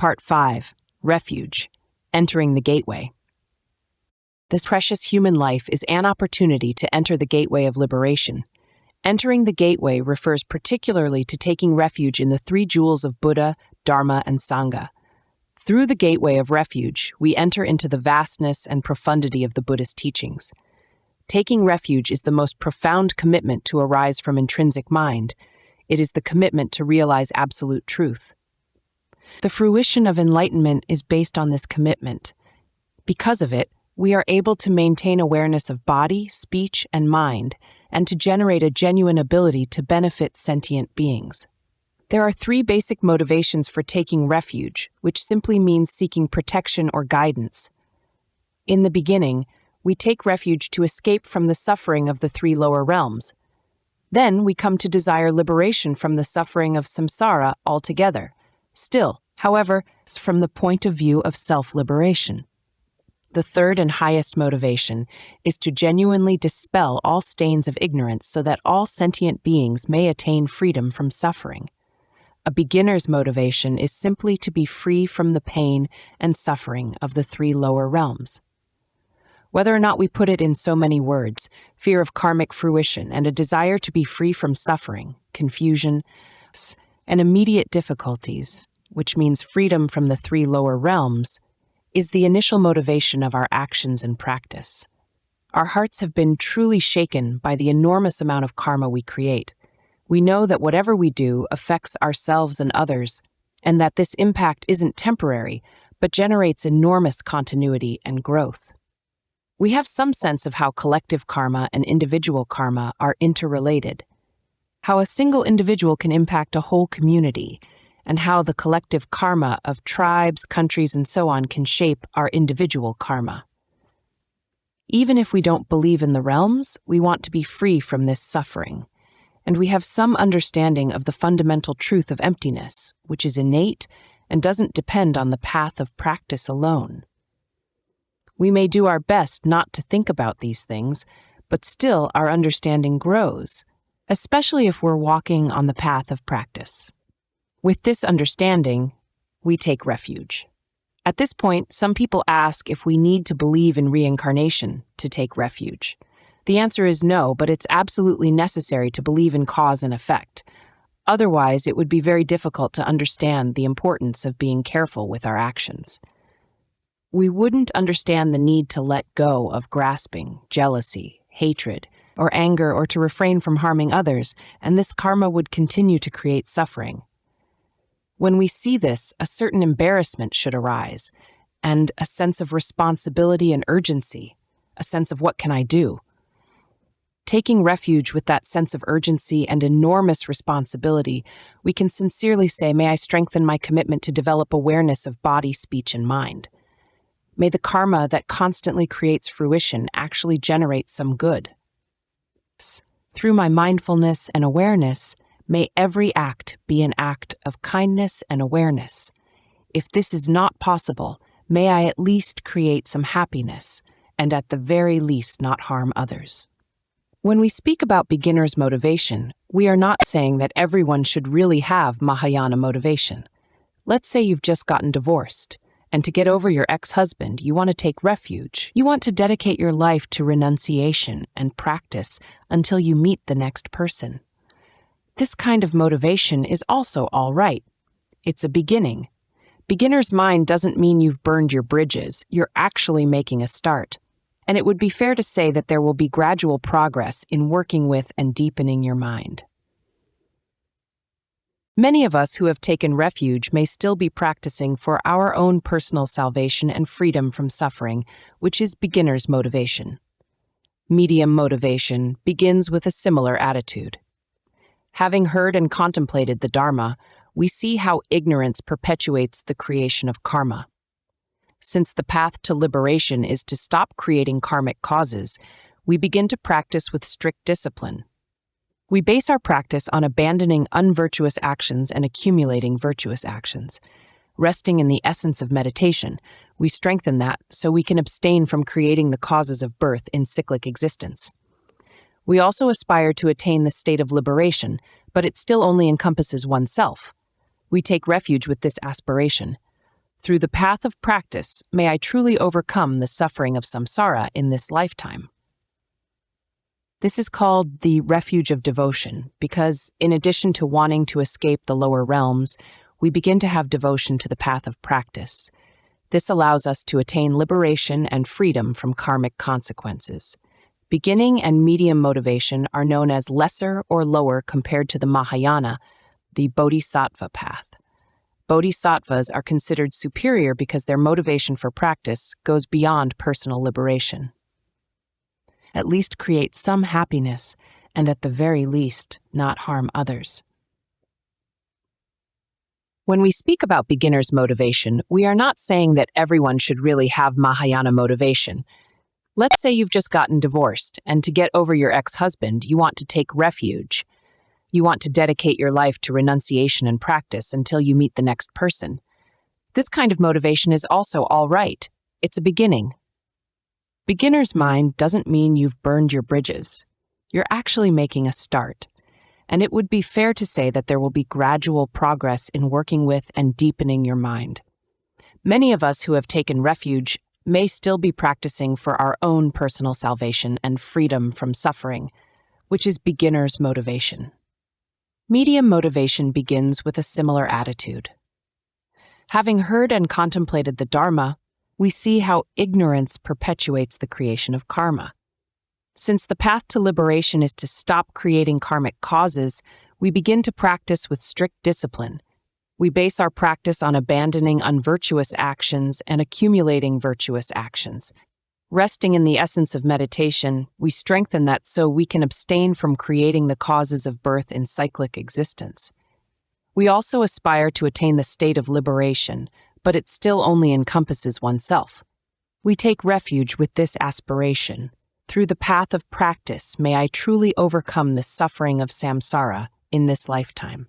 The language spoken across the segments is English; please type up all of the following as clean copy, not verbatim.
Part 5, Refuge, Entering the Gateway. This precious human life is an opportunity to enter the gateway of liberation. Entering the gateway refers particularly to taking refuge in the three jewels of Buddha, Dharma, and Sangha. Through the gateway of refuge, we enter into the vastness and profundity of the Buddhist teachings. Taking refuge is the most profound commitment to arise from intrinsic mind. It is the commitment to realize absolute truth. The fruition of enlightenment is based on this commitment. Because of it, we are able to maintain awareness of body, speech, and mind, and to generate a genuine ability to benefit sentient beings. There are three basic motivations for taking refuge, which simply means seeking protection or guidance. In the beginning, we take refuge to escape from the suffering of the three lower realms. Then we come to desire liberation from the suffering of samsara altogether. Still, however, from the point of view of self-liberation. The third and highest motivation is to genuinely dispel all stains of ignorance so that all sentient beings may attain freedom from suffering. A beginner's motivation is simply to be free from the pain and suffering of the three lower realms. Whether or not we put it in so many words, fear of karmic fruition and a desire to be free from suffering, confusion, and immediate difficulties, which means freedom from the three lower realms, is the initial motivation of our actions and practice. Our hearts have been truly shaken by the enormous amount of karma we create. We know that whatever we do affects ourselves and others, and that this impact isn't temporary, but generates enormous continuity and growth. We have some sense of how collective karma and individual karma are interrelated, how a single individual can impact a whole community, and how the collective karma of tribes, countries, and so on can shape our individual karma. Even if we don't believe in the realms, we want to be free from this suffering, and we have some understanding of the fundamental truth of emptiness, which is innate and doesn't depend on the path of practice alone. We may do our best not to think about these things, but still our understanding grows, especially if we're walking on the path of practice. With this understanding, we take refuge. At this point, some people ask if we need to believe in reincarnation to take refuge. The answer is no, but it's absolutely necessary to believe in cause and effect. Otherwise, it would be very difficult to understand the importance of being careful with our actions. We wouldn't understand the need to let go of grasping, jealousy, hatred, or anger, or to refrain from harming others, and this karma would continue to create suffering. When we see this, a certain embarrassment should arise, and a sense of responsibility and urgency, a sense of what can I do? Taking refuge with that sense of urgency and enormous responsibility, we can sincerely say, may I strengthen my commitment to develop awareness of body, speech, and mind. May the karma that constantly creates fruition actually generate some good. Through my mindfulness and awareness, may every act be an act of kindness and awareness. If this is not possible, may I at least create some happiness, and at the very least not harm others. When we speak about beginner's motivation, we are not saying that everyone should really have Mahayana motivation. Let's say you've just gotten divorced, and to get over your ex-husband, you want to take refuge. You want to dedicate your life to renunciation and practice until you meet the next person. This kind of motivation is also all right. It's a beginning. Beginner's mind doesn't mean you've burned your bridges. You're actually making a start. And it would be fair to say that there will be gradual progress in working with and deepening your mind. Many of us who have taken refuge may still be practicing for our own personal salvation and freedom from suffering, which is beginner's motivation. Medium motivation begins with a similar attitude. Having heard and contemplated the Dharma, we see how ignorance perpetuates the creation of karma. Since the path to liberation is to stop creating karmic causes, we begin to practice with strict discipline. We base our practice on abandoning unvirtuous actions and accumulating virtuous actions. Resting in the essence of meditation, we strengthen that so we can abstain from creating the causes of birth in cyclic existence. We also aspire to attain the state of liberation, but it still only encompasses oneself. We take refuge with this aspiration. Through the path of practice, may I truly overcome the suffering of samsara in this lifetime. This is called the refuge of devotion because, in addition to wanting to escape the lower realms, we begin to have devotion to the path of practice. This allows us to attain liberation and freedom from karmic consequences. Beginning and medium motivation are known as lesser or lower compared to the Mahayana, the bodhisattva path. Bodhisattvas are considered superior because their motivation for practice goes beyond personal liberation. At least create some happiness, and at the very least, not harm others. When we speak about beginner's motivation, we are not saying that everyone should really have Mahayana motivation. Let's say you've just gotten divorced, and to get over your ex-husband, you want to take refuge. You want to dedicate your life to renunciation and practice until you meet the next person. This kind of motivation is also all right. It's a beginning. Beginner's mind doesn't mean you've burned your bridges. You're actually making a start. And it would be fair to say that there will be gradual progress in working with and deepening your mind. Many of us who have taken refuge may still be practicing for our own personal salvation and freedom from suffering, which is beginner's motivation. Medium motivation begins with a similar attitude. Having heard and contemplated the Dharma, we see how ignorance perpetuates the creation of karma. Since the path to liberation is to stop creating karmic causes, we begin to practice with strict discipline. We base our practice on abandoning unvirtuous actions and accumulating virtuous actions. Resting in the essence of meditation, we strengthen that so we can abstain from creating the causes of birth in cyclic existence. We also aspire to attain the state of liberation, but it still only encompasses oneself. We take refuge with this aspiration. Through the path of practice, may I truly overcome the suffering of samsara in this lifetime.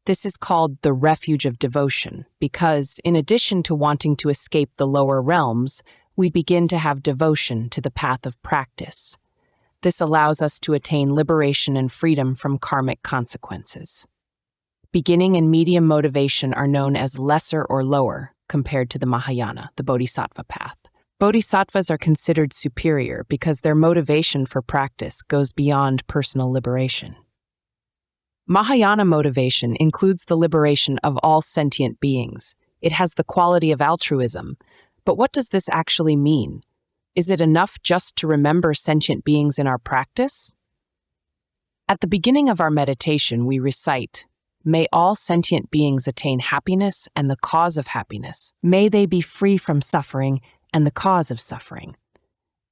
This is called the refuge of devotion because, in addition to wanting to escape the lower realms, we begin to have devotion to the path of practice. This allows us to attain liberation and freedom from karmic consequences. Beginning and medium motivation are known as lesser or lower compared to the Mahayana, the bodhisattva path. Bodhisattvas are considered superior because their motivation for practice goes beyond personal liberation. Mahayana motivation includes the liberation of all sentient beings. It has the quality of altruism. But what does this actually mean? Is it enough just to remember sentient beings in our practice? At the beginning of our meditation, we recite, "May all sentient beings attain happiness and the cause of happiness. May they be free from suffering and the cause of suffering."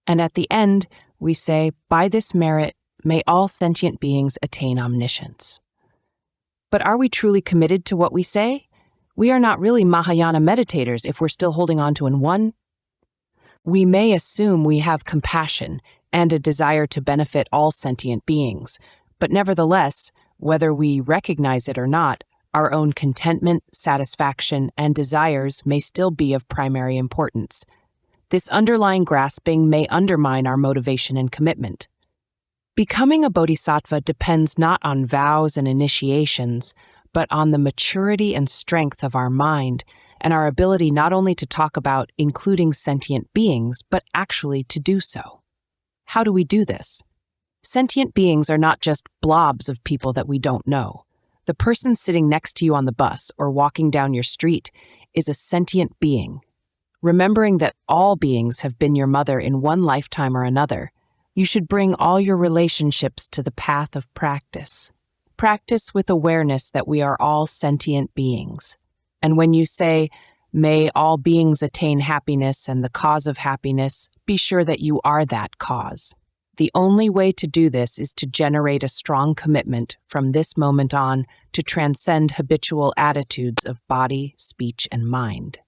And at the end, we say, "By this merit, may all sentient beings attain omniscience." But are we truly committed to what we say? We are not really Mahayana meditators if we're still holding on to an one. We may assume we have compassion and a desire to benefit all sentient beings, but nevertheless, whether we recognize it or not, our own contentment, satisfaction, and desires may still be of primary importance. This underlying grasping may undermine our motivation and commitment. Becoming a bodhisattva depends not on vows and initiations, but on the maturity and strength of our mind and our ability not only to talk about including sentient beings, but actually to do so. How do we do this? Sentient beings are not just blobs of people that we don't know. The person sitting next to you on the bus or walking down your street is a sentient being. Remembering that all beings have been your mother in one lifetime or another, you should bring all your relationships to the path of practice. Practice with awareness that we are all sentient beings. And when you say, "May all beings attain happiness and the cause of happiness," be sure that you are that cause. The only way to do this is to generate a strong commitment from this moment on to transcend habitual attitudes of body, speech, and mind.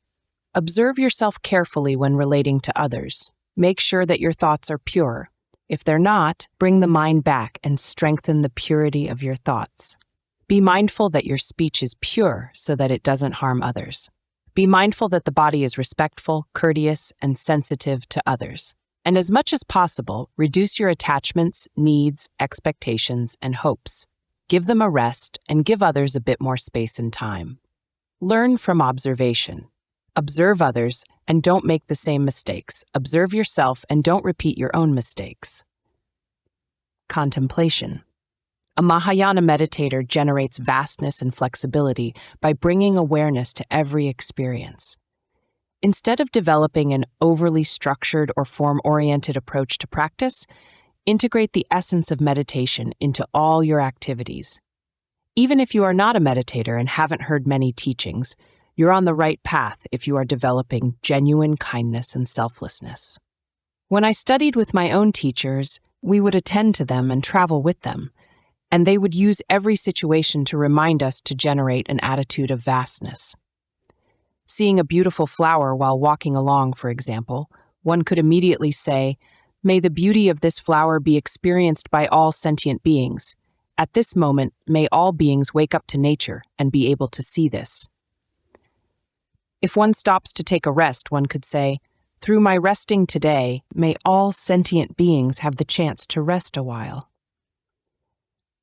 Observe yourself carefully when relating to others. Make sure that your thoughts are pure. If they're not, bring the mind back and strengthen the purity of your thoughts. Be mindful that your speech is pure so that it doesn't harm others. Be mindful that the body is respectful, courteous, and sensitive to others. And as much as possible, reduce your attachments, needs, expectations, and hopes. Give them a rest and give others a bit more space and time. Learn from observation. Observe others and don't make the same mistakes. Observe yourself and don't repeat your own mistakes. Contemplation. A Mahayana meditator generates vastness and flexibility by bringing awareness to every experience. Instead of developing an overly structured or form-oriented approach to practice, integrate the essence of meditation into all your activities. Even if you are not a meditator and haven't heard many teachings, you're on the right path if you are developing genuine kindness and selflessness. When I studied with my own teachers, we would attend to them and travel with them, and they would use every situation to remind us to generate an attitude of vastness. Seeing a beautiful flower while walking along, for example, one could immediately say, "May the beauty of this flower be experienced by all sentient beings. At this moment, may all beings wake up to nature and be able to see this." If one stops to take a rest, one could say, "Through my resting today, may all sentient beings have the chance to rest a while."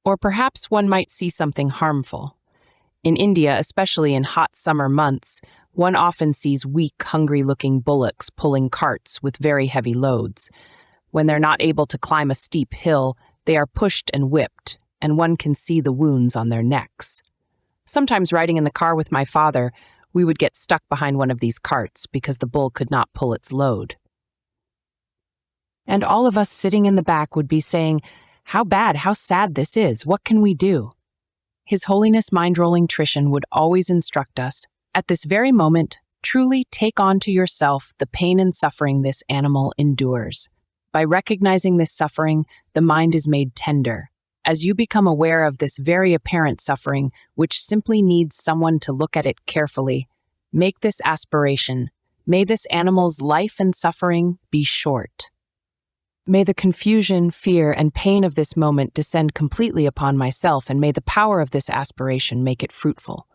Or perhaps one might see something harmful. In India, especially in hot summer months, one often sees weak, hungry-looking bullocks pulling carts with very heavy loads. When they're not able to climb a steep hill, they are pushed and whipped, and one can see the wounds on their necks. Sometimes riding in the car with my father, we would get stuck behind one of these carts because the bull could not pull its load. And all of us sitting in the back would be saying, "How bad, how sad this is, what can we do?" His Holiness Mind-Rolling Trishan would always instruct us, at this very moment, truly take on to yourself the pain and suffering this animal endures. By recognizing this suffering, the mind is made tender. As you become aware of this very apparent suffering, which simply needs someone to look at it carefully, make this aspiration. May this animal's life and suffering be short. May the confusion, fear, and pain of this moment descend completely upon myself, and may the power of this aspiration make it fruitful.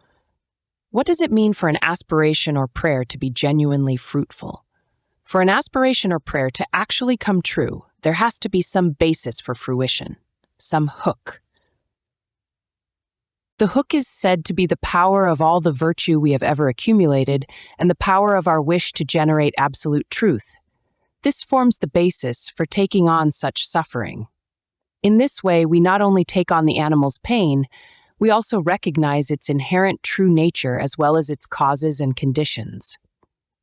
What does it mean for an aspiration or prayer to be genuinely fruitful? For an aspiration or prayer to actually come true, there has to be some basis for fruition, some hook. The hook is said to be the power of all the virtue we have ever accumulated and the power of our wish to generate absolute truth. This forms the basis for taking on such suffering. In this way, we not only take on the animal's pain, we also recognize its inherent true nature as well as its causes and conditions.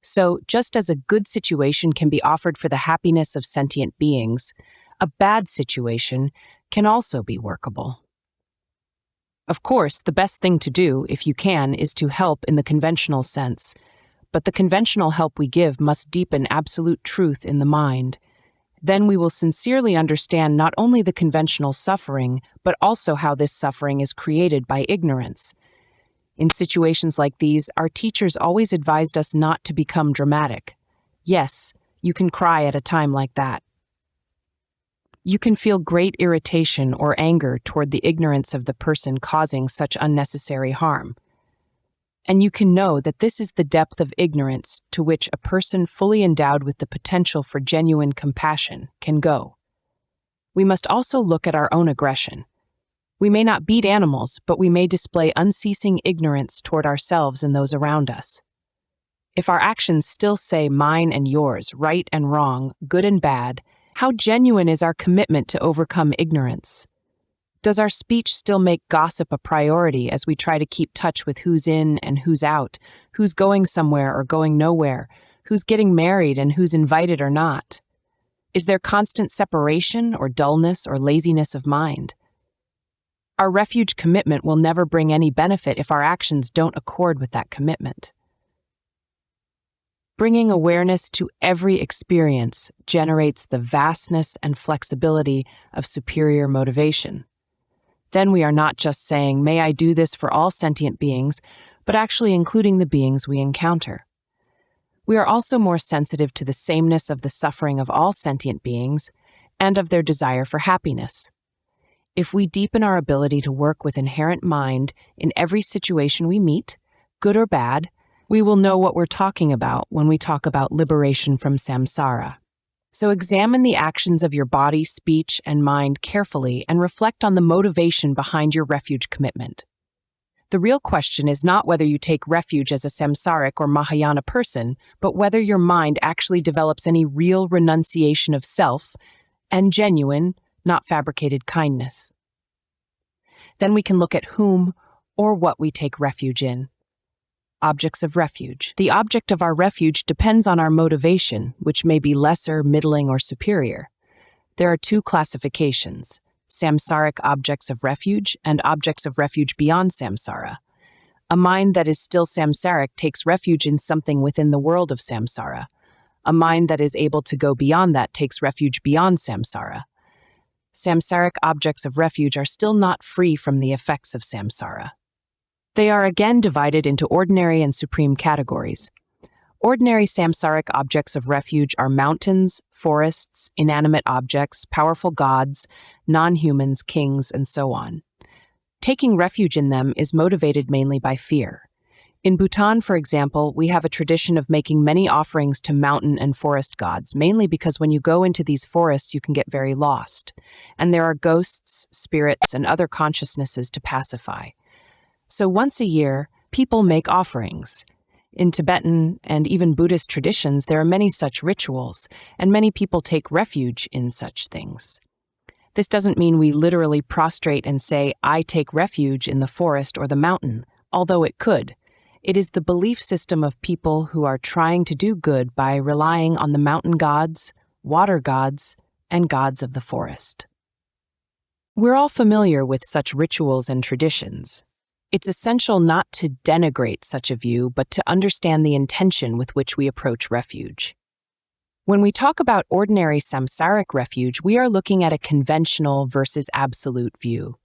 So, just as a good situation can be offered for the happiness of sentient beings, a bad situation can also be workable. Of course, the best thing to do, if you can, is to help in the conventional sense, but the conventional help we give must deepen absolute truth in the mind. Then we will sincerely understand not only the conventional suffering, but also how this suffering is created by ignorance. In situations like these, our teachers always advised us not to become dramatic. Yes, you can cry at a time like that. You can feel great irritation or anger toward the ignorance of the person causing such unnecessary harm. And you can know that this is the depth of ignorance to which a person fully endowed with the potential for genuine compassion can go. We must also look at our own aggression. We may not beat animals, but we may display unceasing ignorance toward ourselves and those around us. If our actions still say mine and yours, right and wrong, good and bad, how genuine is our commitment to overcome ignorance? Does our speech still make gossip a priority as we try to keep touch with who's in and who's out, who's going somewhere or going nowhere, who's getting married and who's invited or not? Is there constant separation or dullness or laziness of mind? Our refuge commitment will never bring any benefit if our actions don't accord with that commitment. Bringing awareness to every experience generates the vastness and flexibility of superior motivation. Then we are not just saying, "May I do this for all sentient beings," but actually including the beings we encounter. We are also more sensitive to the sameness of the suffering of all sentient beings and of their desire for happiness. If we deepen our ability to work with inherent mind in every situation we meet, good or bad, we will know what we're talking about when we talk about liberation from samsara. So examine the actions of your body, speech, and mind carefully and reflect on the motivation behind your refuge commitment. The real question is not whether you take refuge as a samsaric or Mahayana person, but whether your mind actually develops any real renunciation of self and genuine, not fabricated kindness. Then we can look at whom or what we take refuge in. Objects of refuge. The object of our refuge depends on our motivation, which may be lesser, middling, or superior. There are two classifications: samsaric objects of refuge and objects of refuge beyond samsara. A mind that is still samsaric takes refuge in something within the world of samsara. A mind that is able to go beyond that takes refuge beyond samsara. Samsaric objects of refuge are still not free from the effects of samsara. They are again divided into ordinary and supreme categories. Ordinary samsaric objects of refuge are mountains, forests, inanimate objects, powerful gods, non-humans, kings, and so on. Taking refuge in them is motivated mainly by fear. In Bhutan, for example, we have a tradition of making many offerings to mountain and forest gods, mainly because when you go into these forests, you can get very lost, and there are ghosts, spirits, and other consciousnesses to pacify. So once a year, people make offerings. In Tibetan and even Buddhist traditions, there are many such rituals, and many people take refuge in such things. This doesn't mean we literally prostrate and say, "I take refuge in the forest or the mountain," although it could. It is the belief system of people who are trying to do good by relying on the mountain gods, water gods, and gods of the forest. We're all familiar with such rituals and traditions. It's essential not to denigrate such a view, but to understand the intention with which we approach refuge. When we talk about ordinary samsaric refuge, we are looking at a conventional versus absolute view.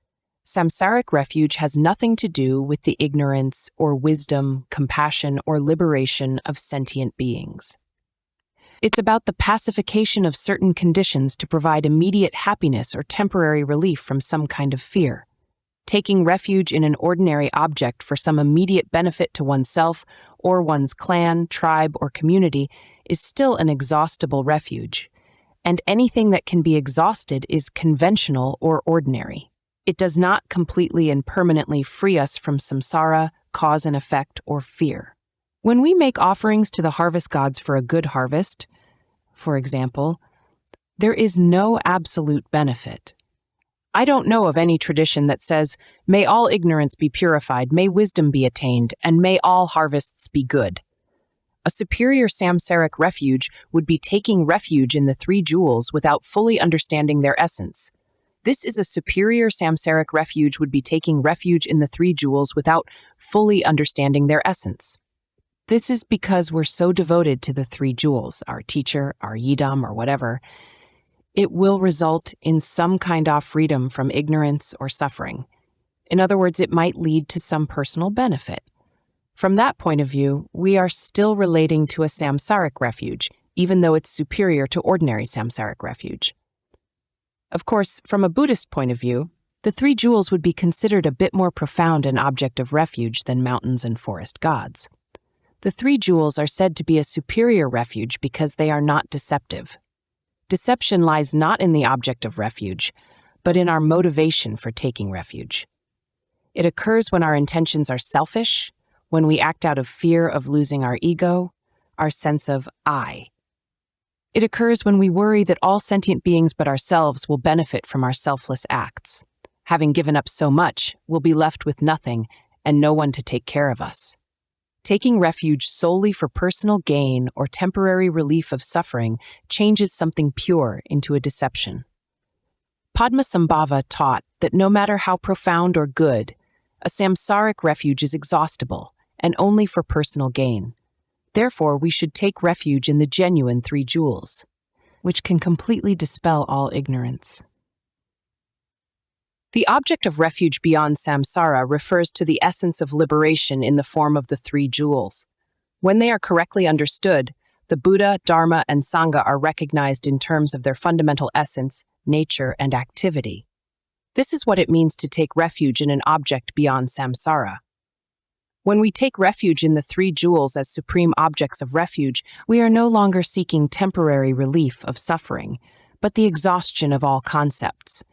Samsaric refuge has nothing to do with the ignorance or wisdom, compassion, or liberation of sentient beings. It's about the pacification of certain conditions to provide immediate happiness or temporary relief from some kind of fear. Taking refuge in an ordinary object for some immediate benefit to oneself or one's clan, tribe, or community is still an exhaustible refuge, and anything that can be exhausted is conventional or ordinary. It does not completely and permanently free us from samsara, cause and effect, or fear. When we make offerings to the harvest gods for a good harvest, for example, there is no absolute benefit. I don't know of any tradition that says, "May all ignorance be purified, may wisdom be attained, and may all harvests be good." A superior samsaric refuge would be taking refuge in the three jewels without fully understanding their essence. This is a superior samsaric refuge would be taking refuge in the three jewels without fully understanding their essence. This is because we're so devoted to the three jewels, our teacher, our yidam, or whatever. It will result in some kind of freedom from ignorance or suffering. In other words, it might lead to some personal benefit. From that point of view, we are still relating to a samsaric refuge, even though it's superior to ordinary samsaric refuge. Of course, from a Buddhist point of view, the three jewels would be considered a bit more profound an object of refuge than mountains and forest gods. The three jewels are said to be a superior refuge because they are not deceptive. Deception lies not in the object of refuge, but in our motivation for taking refuge. It occurs when our intentions are selfish, when we act out of fear of losing our ego, our sense of I. It occurs when we worry that all sentient beings but ourselves will benefit from our selfless acts. Having given up so much, we'll be left with nothing and no one to take care of us. Taking refuge solely for personal gain or temporary relief of suffering changes something pure into a deception. Padmasambhava taught that no matter how profound or good, a samsaric refuge is exhaustible and only for personal gain. Therefore, we should take refuge in the genuine three jewels, which can completely dispel all ignorance. The object of refuge beyond samsara refers to the essence of liberation in the form of the three jewels. When they are correctly understood, the Buddha, Dharma, and Sangha are recognized in terms of their fundamental essence, nature, and activity. This is what it means to take refuge in an object beyond samsara. When we take refuge in the three jewels as supreme objects of refuge, we are no longer seeking temporary relief of suffering, but the exhaustion of all concepts.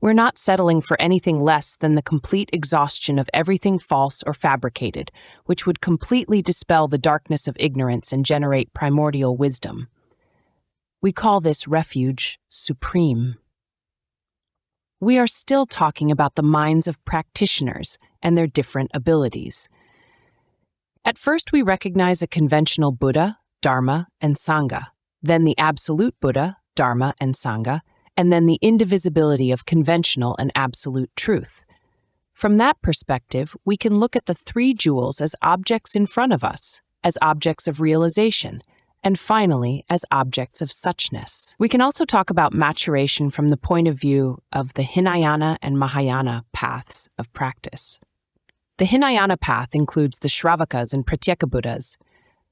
We're not settling for anything less than the complete exhaustion of everything false or fabricated, which would completely dispel the darkness of ignorance and generate primordial wisdom. We call this refuge supreme. We are still talking about the minds of practitioners and their different abilities. At first, we recognize a conventional Buddha, Dharma, and Sangha, then the absolute Buddha, Dharma, and Sangha, and then the indivisibility of conventional and absolute truth. From that perspective, we can look at the three jewels as objects in front of us, as objects of realization, and finally, as objects of suchness. We can also talk about maturation from the point of view of the Hinayana and Mahayana paths of practice. The Hinayana path includes the Shravakas and Pratyeka Buddhas.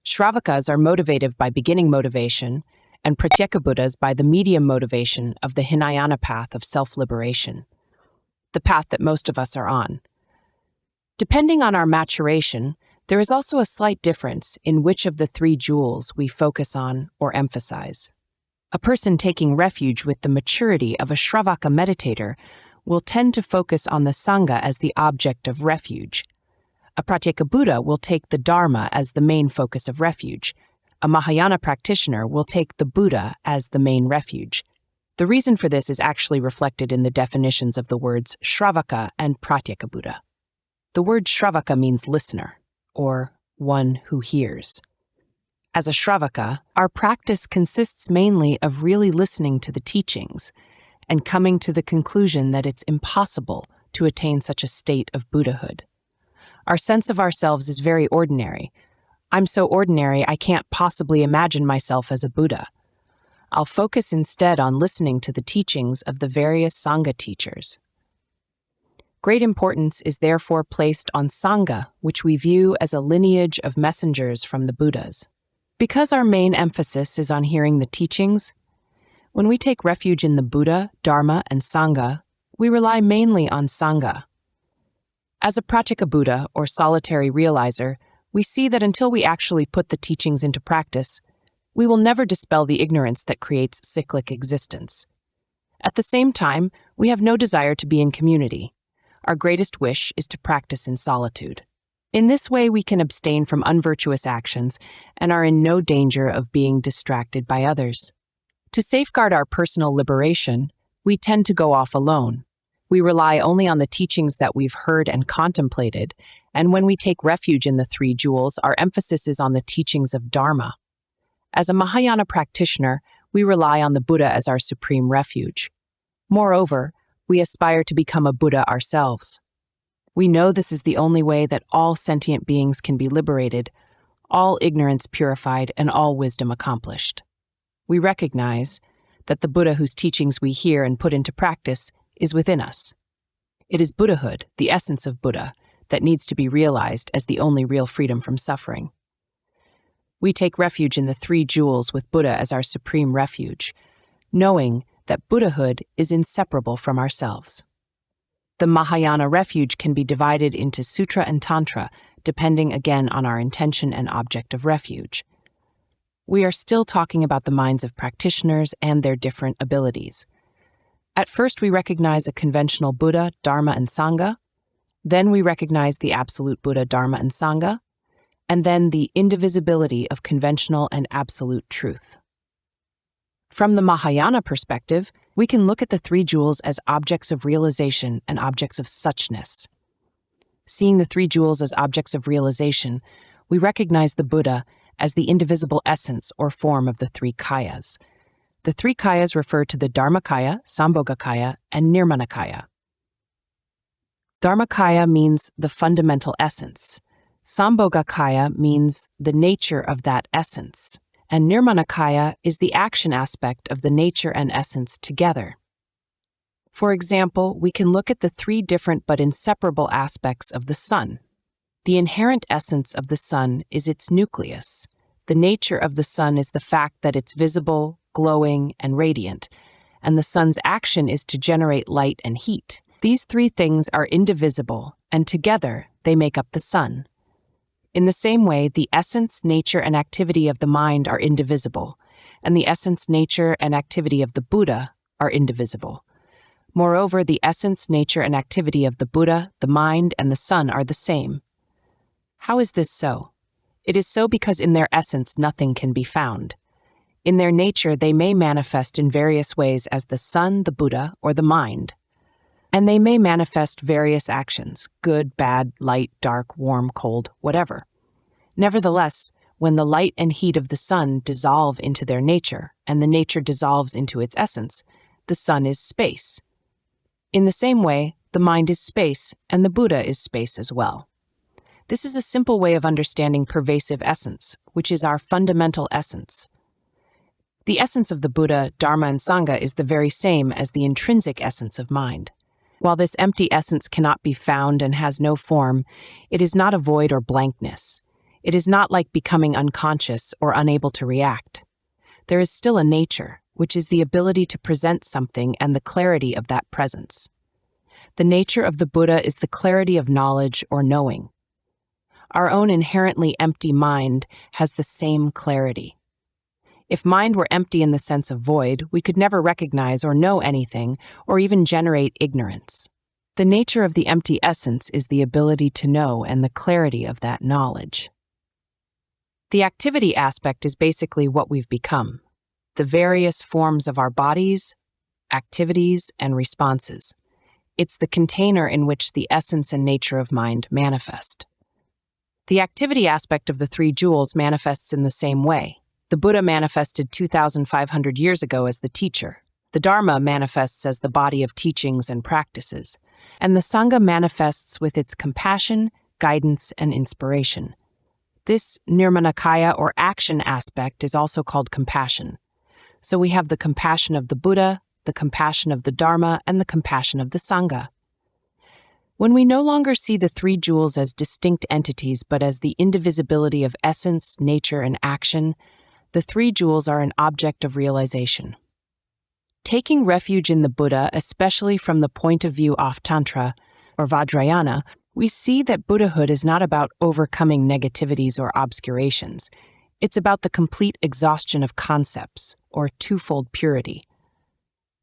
Shravakas are motivated by beginning motivation, and Pratyeka Buddhas by the medium motivation of the Hinayana path of self-liberation, the path that most of us are on. Depending on our maturation, there is also a slight difference in which of the three jewels we focus on or emphasize. A person taking refuge with the maturity of a Shravaka meditator will tend to focus on the Sangha as the object of refuge. A Pratyeka Buddha will take the Dharma as the main focus of refuge. A Mahayana practitioner will take the Buddha as the main refuge. The reason for this is actually reflected in the definitions of the words Shravaka and Pratyeka Buddha. The word Shravaka means listener, or one who hears. As a Shravaka, our practice consists mainly of really listening to the teachings and coming to the conclusion that it's impossible to attain such a state of Buddhahood. Our sense of ourselves is very ordinary. I'm so ordinary I can't possibly imagine myself as a Buddha. I'll focus instead on listening to the teachings of the various Sangha teachers. Great importance is therefore placed on Sangha, which we view as a lineage of messengers from the Buddhas. Because our main emphasis is on hearing the teachings, when we take refuge in the Buddha, Dharma, and Sangha, we rely mainly on Sangha. As a Pratyeka Buddha, or solitary realizer, we see that until we actually put the teachings into practice, we will never dispel the ignorance that creates cyclic existence. At the same time, we have no desire to be in community. Our greatest wish is to practice in solitude. In this way, we can abstain from unvirtuous actions and are in no danger of being distracted by others. To safeguard our personal liberation, we tend to go off alone. We rely only on the teachings that we've heard and contemplated, and when we take refuge in the three jewels, our emphasis is on the teachings of Dharma. As a Mahayana practitioner, we rely on the Buddha as our supreme refuge. Moreover, we aspire to become a Buddha ourselves. We know this is the only way that all sentient beings can be liberated, all ignorance purified, and all wisdom accomplished. We recognize that the Buddha whose teachings we hear and put into practice is within us. It is Buddhahood, the essence of Buddha, that needs to be realized as the only real freedom from suffering. We take refuge in the three jewels with Buddha as our supreme refuge, knowing that Buddhahood is inseparable from ourselves. The Mahayana refuge can be divided into Sutra and Tantra, depending again on our intention and object of refuge. We are still talking about the minds of practitioners and their different abilities. At first, we recognize a conventional Buddha, Dharma, and Sangha. Then we recognize the absolute Buddha, Dharma, and Sangha, and then the indivisibility of conventional and absolute truth. From the Mahayana perspective, we can look at the three jewels as objects of realization and objects of suchness. Seeing the three jewels as objects of realization, we recognize the Buddha as the indivisible essence or form of the three kayas. The three kayas refer to the Dharmakaya, Sambhogakaya, and Nirmanakaya. Dharmakaya means the fundamental essence. Sambhogakaya means the nature of that essence. And Nirmanakaya is the action aspect of the nature and essence together. For example, we can look at the three different but inseparable aspects of the sun. The inherent essence of the sun is its nucleus. The nature of the sun is the fact that it's visible, glowing, and radiant, and the sun's action is to generate light and heat. These three things are indivisible, and together they make up the sun. In the same way, the essence, nature, and activity of the mind are indivisible, and the essence, nature, and activity of the Buddha are indivisible. Moreover, the essence, nature, and activity of the Buddha, the mind, and the sun are the same. How is this so? It is so because in their essence nothing can be found. In their nature they may manifest in various ways as the sun, the Buddha, or the mind. And they may manifest various actions, good, bad, light, dark, warm, cold, whatever. Nevertheless, when the light and heat of the sun dissolve into their nature, and the nature dissolves into its essence, the sun is space. In the same way, the mind is space, and the Buddha is space as well. This is a simple way of understanding pervasive essence, which is our fundamental essence. The essence of the Buddha, Dharma, and Sangha is the very same as the intrinsic essence of mind. While this empty essence cannot be found and has no form, it is not a void or blankness. It is not like becoming unconscious or unable to react. There is still a nature, which is the ability to present something and the clarity of that presence. The nature of the Buddha is the clarity of knowledge or knowing. Our own inherently empty mind has the same clarity. If mind were empty in the sense of void, we could never recognize or know anything, or even generate ignorance. The nature of the empty essence is the ability to know and the clarity of that knowledge. The activity aspect is basically what we've become, the various forms of our bodies, activities, and responses. It's the container in which the essence and nature of mind manifest. The activity aspect of the three jewels manifests in the same way. The Buddha manifested 2,500 years ago as the teacher. The Dharma manifests as the body of teachings and practices. And the Sangha manifests with its compassion, guidance, and inspiration. This nirmanakaya or action aspect is also called compassion. So we have the compassion of the Buddha, the compassion of the Dharma, and the compassion of the Sangha. When we no longer see the three jewels as distinct entities but as the indivisibility of essence, nature, and action, the three jewels are an object of realization. Taking refuge in the Buddha, especially from the point of view of Tantra, or vajrayana, we see that Buddhahood is not about overcoming negativities or obscurations. It's about the complete exhaustion of concepts, or twofold purity.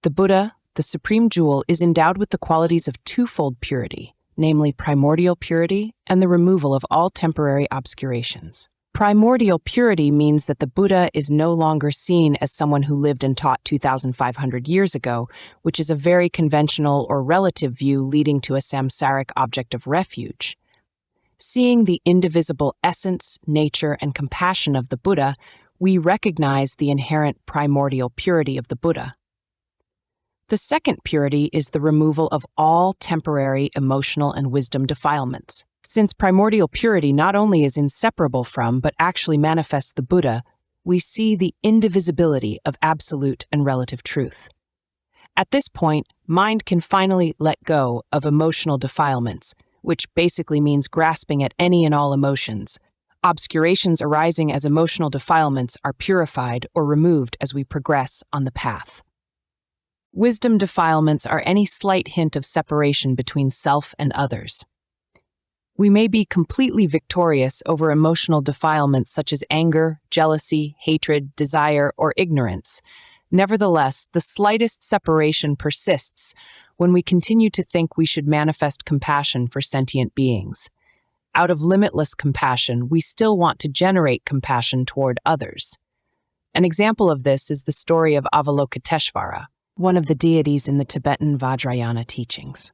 The Buddha, the supreme jewel, is endowed with the qualities of twofold purity, namely primordial purity and the removal of all temporary obscurations. Primordial purity means that the Buddha is no longer seen as someone who lived and taught 2,500 years ago, which is a very conventional or relative view leading to a samsaric object of refuge. Seeing the indivisible essence, nature, and compassion of the Buddha, we recognize the inherent primordial purity of the Buddha. The second purity is the removal of all temporary emotional and wisdom defilements. Since primordial purity not only is inseparable from, but actually manifests the Buddha, we see the indivisibility of absolute and relative truth. At this point, mind can finally let go of emotional defilements, which basically means grasping at any and all emotions. Obscurations arising as emotional defilements are purified or removed as we progress on the path. Wisdom defilements are any slight hint of separation between self and others. We may be completely victorious over emotional defilements such as anger, jealousy, hatred, desire, or ignorance. Nevertheless, the slightest separation persists when we continue to think we should manifest compassion for sentient beings. Out of limitless compassion, we still want to generate compassion toward others. An example of this is the story of Avalokiteshvara, one of the deities in the Tibetan Vajrayana teachings.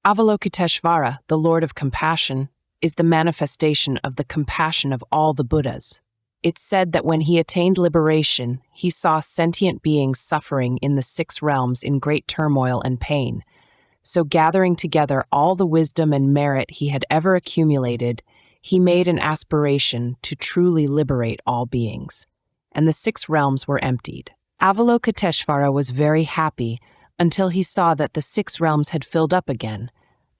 Avalokiteshvara, the Lord of Compassion, is the manifestation of the compassion of all the Buddhas. It's said that when he attained liberation, he saw sentient beings suffering in the 6 realms in great turmoil and pain. So gathering together all the wisdom and merit he had ever accumulated, he made an aspiration to truly liberate all beings. And the 6 realms were emptied. Avalokiteshvara was very happy until he saw that the 6 realms had filled up again.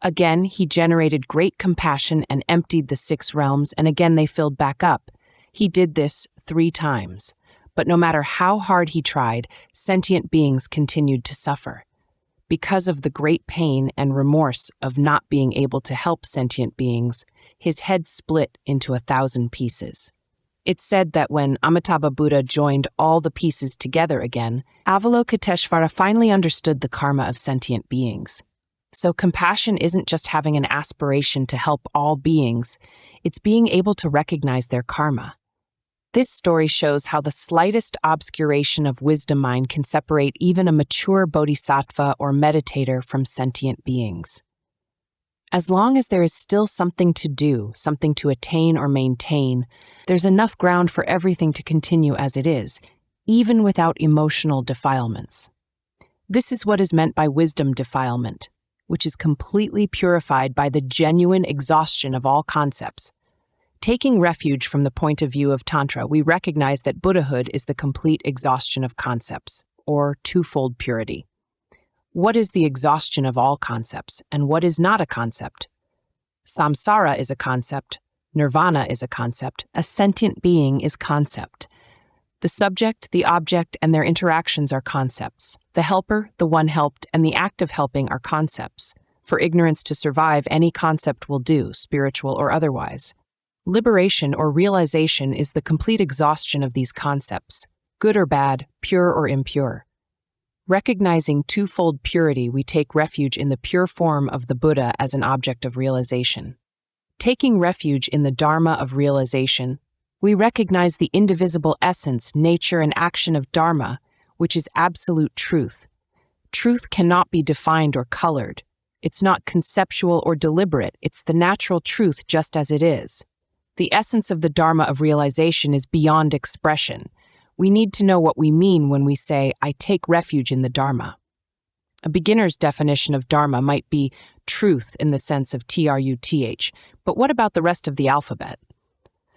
Again, he generated great compassion and emptied the 6 realms, and again they filled back up. He did this 3 times. But no matter how hard he tried, sentient beings continued to suffer. Because of the great pain and remorse of not being able to help sentient beings, his head split into 1,000 pieces. It's said that when Amitabha Buddha joined all the pieces together again, Avalokiteshvara finally understood the karma of sentient beings. So compassion isn't just having an aspiration to help all beings, it's being able to recognize their karma. This story shows how the slightest obscuration of wisdom mind can separate even a mature bodhisattva or meditator from sentient beings. As long as there is still something to do, something to attain or maintain, there's enough ground for everything to continue as it is, even without emotional defilements. This is what is meant by wisdom defilement, which is completely purified by the genuine exhaustion of all concepts. Taking refuge from the point of view of Tantra, we recognize that Buddhahood is the complete exhaustion of concepts, or twofold purity. What is the exhaustion of all concepts, and what is not a concept? Samsara is a concept, nirvana is a concept, a sentient being is concept. The subject, the object, and their interactions are concepts. The helper, the one helped, and the act of helping are concepts. For ignorance to survive, any concept will do, spiritual or otherwise. Liberation or realization is the complete exhaustion of these concepts, good or bad, pure or impure. Recognizing twofold purity, we take refuge in the pure form of the Buddha as an object of realization. Taking refuge in the Dharma of realization, we recognize the indivisible essence, nature, and action of Dharma, which is absolute truth. Truth cannot be defined or colored. It's not conceptual or deliberate. It's the natural truth just as it is. The essence of the Dharma of realization is beyond expression. We need to know what we mean when we say, I take refuge in the Dharma. A beginner's definition of Dharma might be truth in the sense of truth, but what about the rest of the alphabet?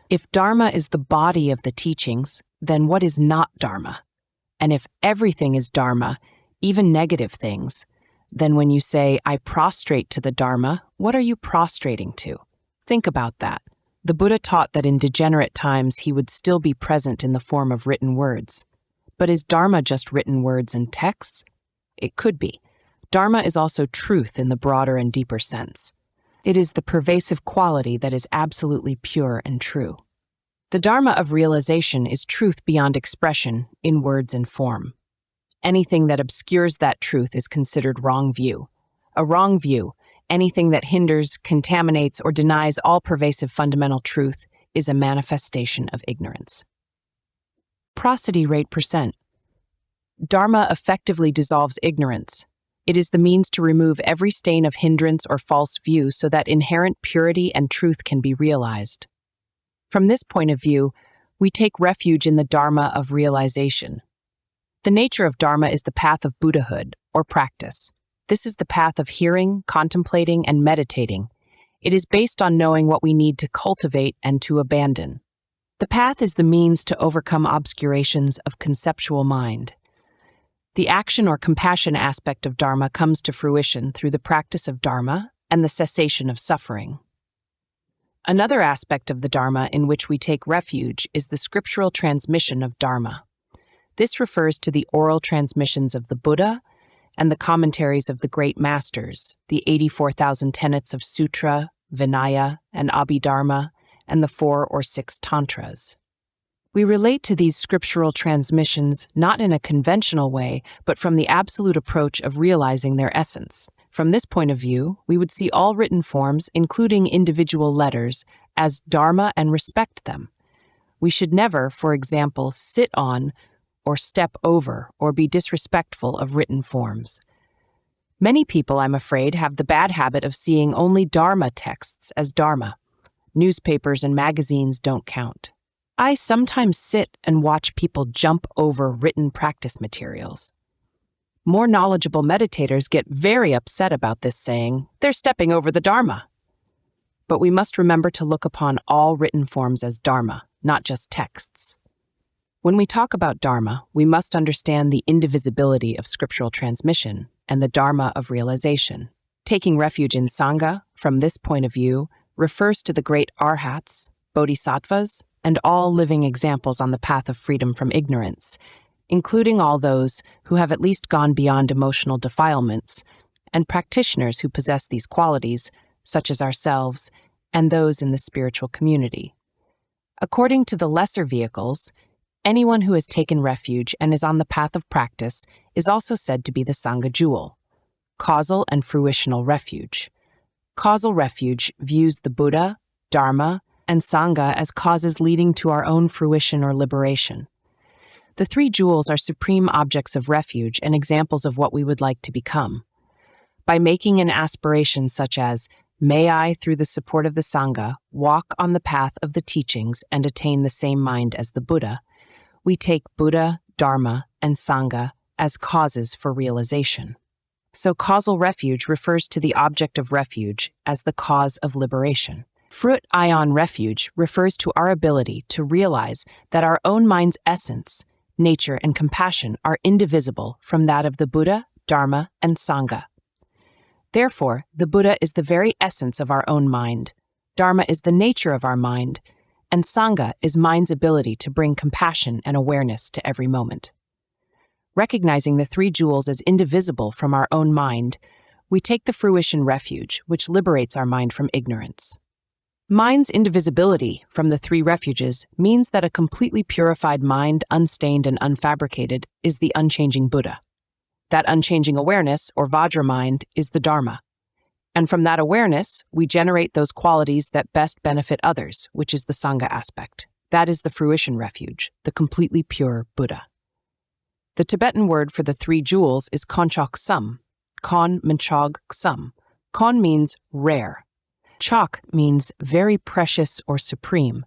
If Dharma is the body of the teachings, then what is not Dharma? And if everything is Dharma, even negative things, then when you say, I prostrate to the Dharma, what are you prostrating to? Think about that. The Buddha taught that in degenerate times he would still be present in the form of written words. But is Dharma just written words and texts? It could be. Dharma is also truth in the broader and deeper sense. It is the pervasive quality that is absolutely pure and true. The Dharma of realization is truth beyond expression in words and form. Anything that obscures that truth is considered wrong view. A wrong view, anything that hinders, contaminates, or denies all pervasive fundamental truth is a manifestation of ignorance. Prosody rate percent. Dharma effectively dissolves ignorance. It is the means to remove every stain of hindrance or false view so that inherent purity and truth can be realized. From this point of view, we take refuge in the Dharma of realization. The nature of Dharma is the path of Buddhahood, or practice. This is the path of hearing, contemplating, and meditating. It is based on knowing what we need to cultivate and to abandon. The path is the means to overcome obscurations of conceptual mind. The action or compassion aspect of Dharma comes to fruition through the practice of Dharma and the cessation of suffering. Another aspect of the Dharma in which we take refuge is the scriptural transmission of Dharma. This refers to the oral transmissions of the Buddha and the commentaries of the great masters, the 84,000 tenets of Sutra, Vinaya, and Abhidharma, and the 4 or 6 Tantras. We relate to these scriptural transmissions not in a conventional way, but from the absolute approach of realizing their essence. From this point of view, we would see all written forms, including individual letters, as Dharma and respect them. We should never, for example, sit on or step over or be disrespectful of written forms. Many people, I'm afraid, have the bad habit of seeing only Dharma texts as Dharma. Newspapers and magazines don't count. I sometimes sit and watch people jump over written practice materials. More knowledgeable meditators get very upset about this, saying, they're stepping over the Dharma. But we must remember to look upon all written forms as Dharma, not just texts. When we talk about Dharma, we must understand the indivisibility of scriptural transmission and the Dharma of realization. Taking refuge in Sangha, from this point of view, refers to the great arhats, bodhisattvas, and all living examples on the path of freedom from ignorance, including all those who have at least gone beyond emotional defilements, and practitioners who possess these qualities, such as ourselves, and those in the spiritual community. According to the lesser vehicles, anyone who has taken refuge and is on the path of practice is also said to be the Sangha jewel, causal and fruitional refuge. Causal refuge views the Buddha, Dharma, and Sangha as causes leading to our own fruition or liberation. The three jewels are supreme objects of refuge and examples of what we would like to become. By making an aspiration such as, "May I, through the support of the Sangha, walk on the path of the teachings and attain the same mind as the Buddha," we take Buddha, Dharma, and Sangha as causes for realization. So causal refuge refers to the object of refuge as the cause of liberation. Fruit ion refuge refers to our ability to realize that our own mind's essence, nature, and compassion are indivisible from that of the Buddha, Dharma, and Sangha. Therefore, the Buddha is the very essence of our own mind, Dharma is the nature of our mind, and Sangha is mind's ability to bring compassion and awareness to every moment. Recognizing the three jewels as indivisible from our own mind, we take the fruition refuge, which liberates our mind from ignorance. Mind's indivisibility from the three refuges means that a completely purified mind, unstained and unfabricated, is the unchanging Buddha. That unchanging awareness, or Vajra mind, is the Dharma. And from that awareness, we generate those qualities that best benefit others, which is the Sangha aspect. That is the fruition refuge, the completely pure Buddha. The Tibetan word for the three jewels is konchok sum. Kon menchog sum. Kon means rare. Chok means very precious or supreme.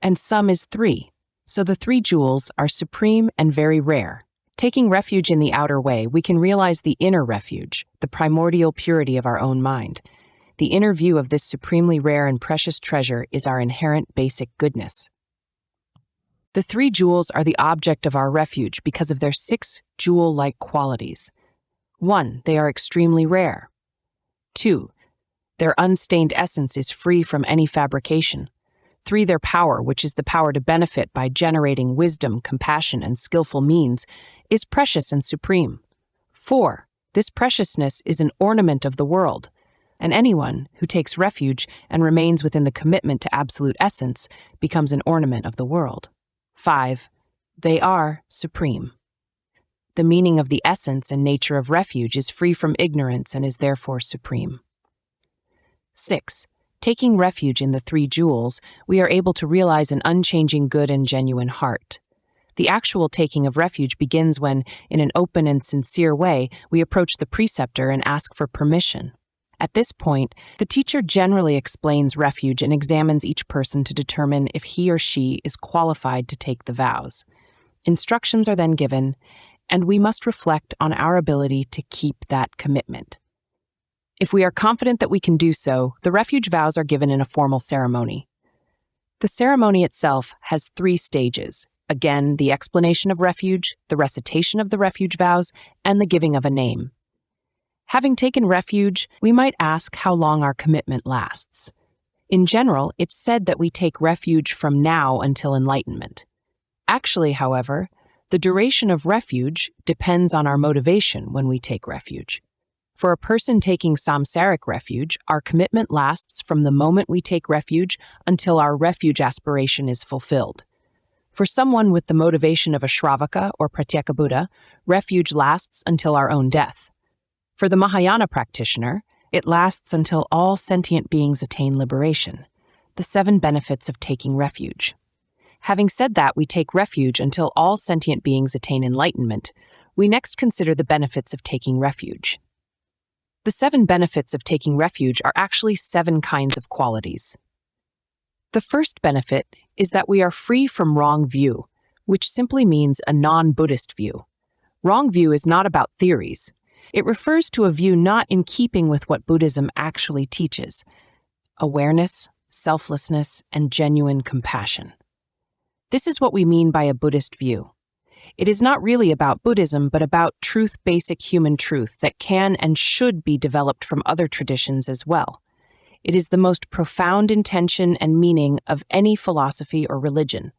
And sum is three. So the three jewels are supreme and very rare. Taking refuge in the outer way, we can realize the inner refuge, the primordial purity of our own mind. The inner view of this supremely rare and precious treasure is our inherent basic goodness. The three jewels are the object of our refuge because of their 6 jewel-like qualities. 1, they are extremely rare. 2, their unstained essence is free from any fabrication. 3, their power, which is the power to benefit by generating wisdom, compassion, and skillful means, is precious and supreme. 4, this preciousness is an ornament of the world, and anyone who takes refuge and remains within the commitment to absolute essence becomes an ornament of the world. 5, they are supreme. The meaning of the essence and nature of refuge is free from ignorance and is therefore supreme. 6, taking refuge in the three jewels, we are able to realize an unchanging good and genuine heart. The actual taking of refuge begins when, in an open and sincere way, we approach the preceptor and ask for permission. At this point, the teacher generally explains refuge and examines each person to determine if he or she is qualified to take the vows. Instructions are then given, and we must reflect on our ability to keep that commitment. If we are confident that we can do so, the refuge vows are given in a formal ceremony. The ceremony itself has 3 stages. Again, the explanation of refuge, the recitation of the refuge vows, and the giving of a name. Having taken refuge, we might ask how long our commitment lasts. In general, it's said that we take refuge from now until enlightenment. Actually, however, the duration of refuge depends on our motivation when we take refuge. For a person taking samsaric refuge, our commitment lasts from the moment we take refuge until our refuge aspiration is fulfilled. For someone with the motivation of a Shravaka or Pratyeka Buddha, refuge lasts until our own death. For the Mahayana practitioner, it lasts until all sentient beings attain liberation, the 7 benefits of taking refuge. Having said that we take refuge until all sentient beings attain enlightenment, we next consider the benefits of taking refuge. The 7 benefits of taking refuge are actually 7 kinds of qualities. The first benefit is that we are free from wrong view, which simply means a non-Buddhist view. Wrong view is not about theories. It refers to a view not in keeping with what Buddhism actually teaches: awareness, selflessness, and genuine compassion. This is what we mean by a Buddhist view. It is not really about Buddhism, but about truth, basic human truth that can and should be developed from other traditions as well. It is the most profound intention and meaning of any philosophy or religion.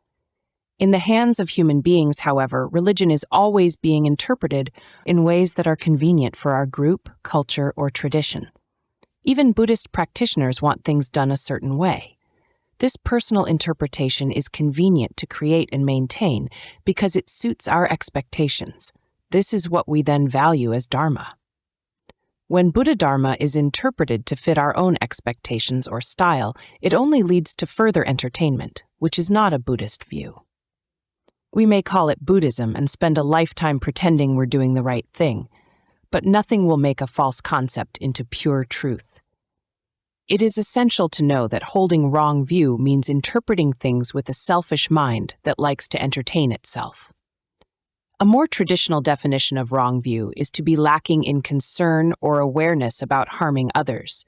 In the hands of human beings, however, religion is always being interpreted in ways that are convenient for our group, culture, or tradition. Even Buddhist practitioners want things done a certain way. This personal interpretation is convenient to create and maintain because it suits our expectations. This is what we then value as Dharma. When Buddha Dharma is interpreted to fit our own expectations or style, it only leads to further entertainment, which is not a Buddhist view. We may call it Buddhism and spend a lifetime pretending we're doing the right thing, but nothing will make a false concept into pure truth. It is essential to know that holding wrong view means interpreting things with a selfish mind that likes to entertain itself. A more traditional definition of wrong view is to be lacking in concern or awareness about harming others.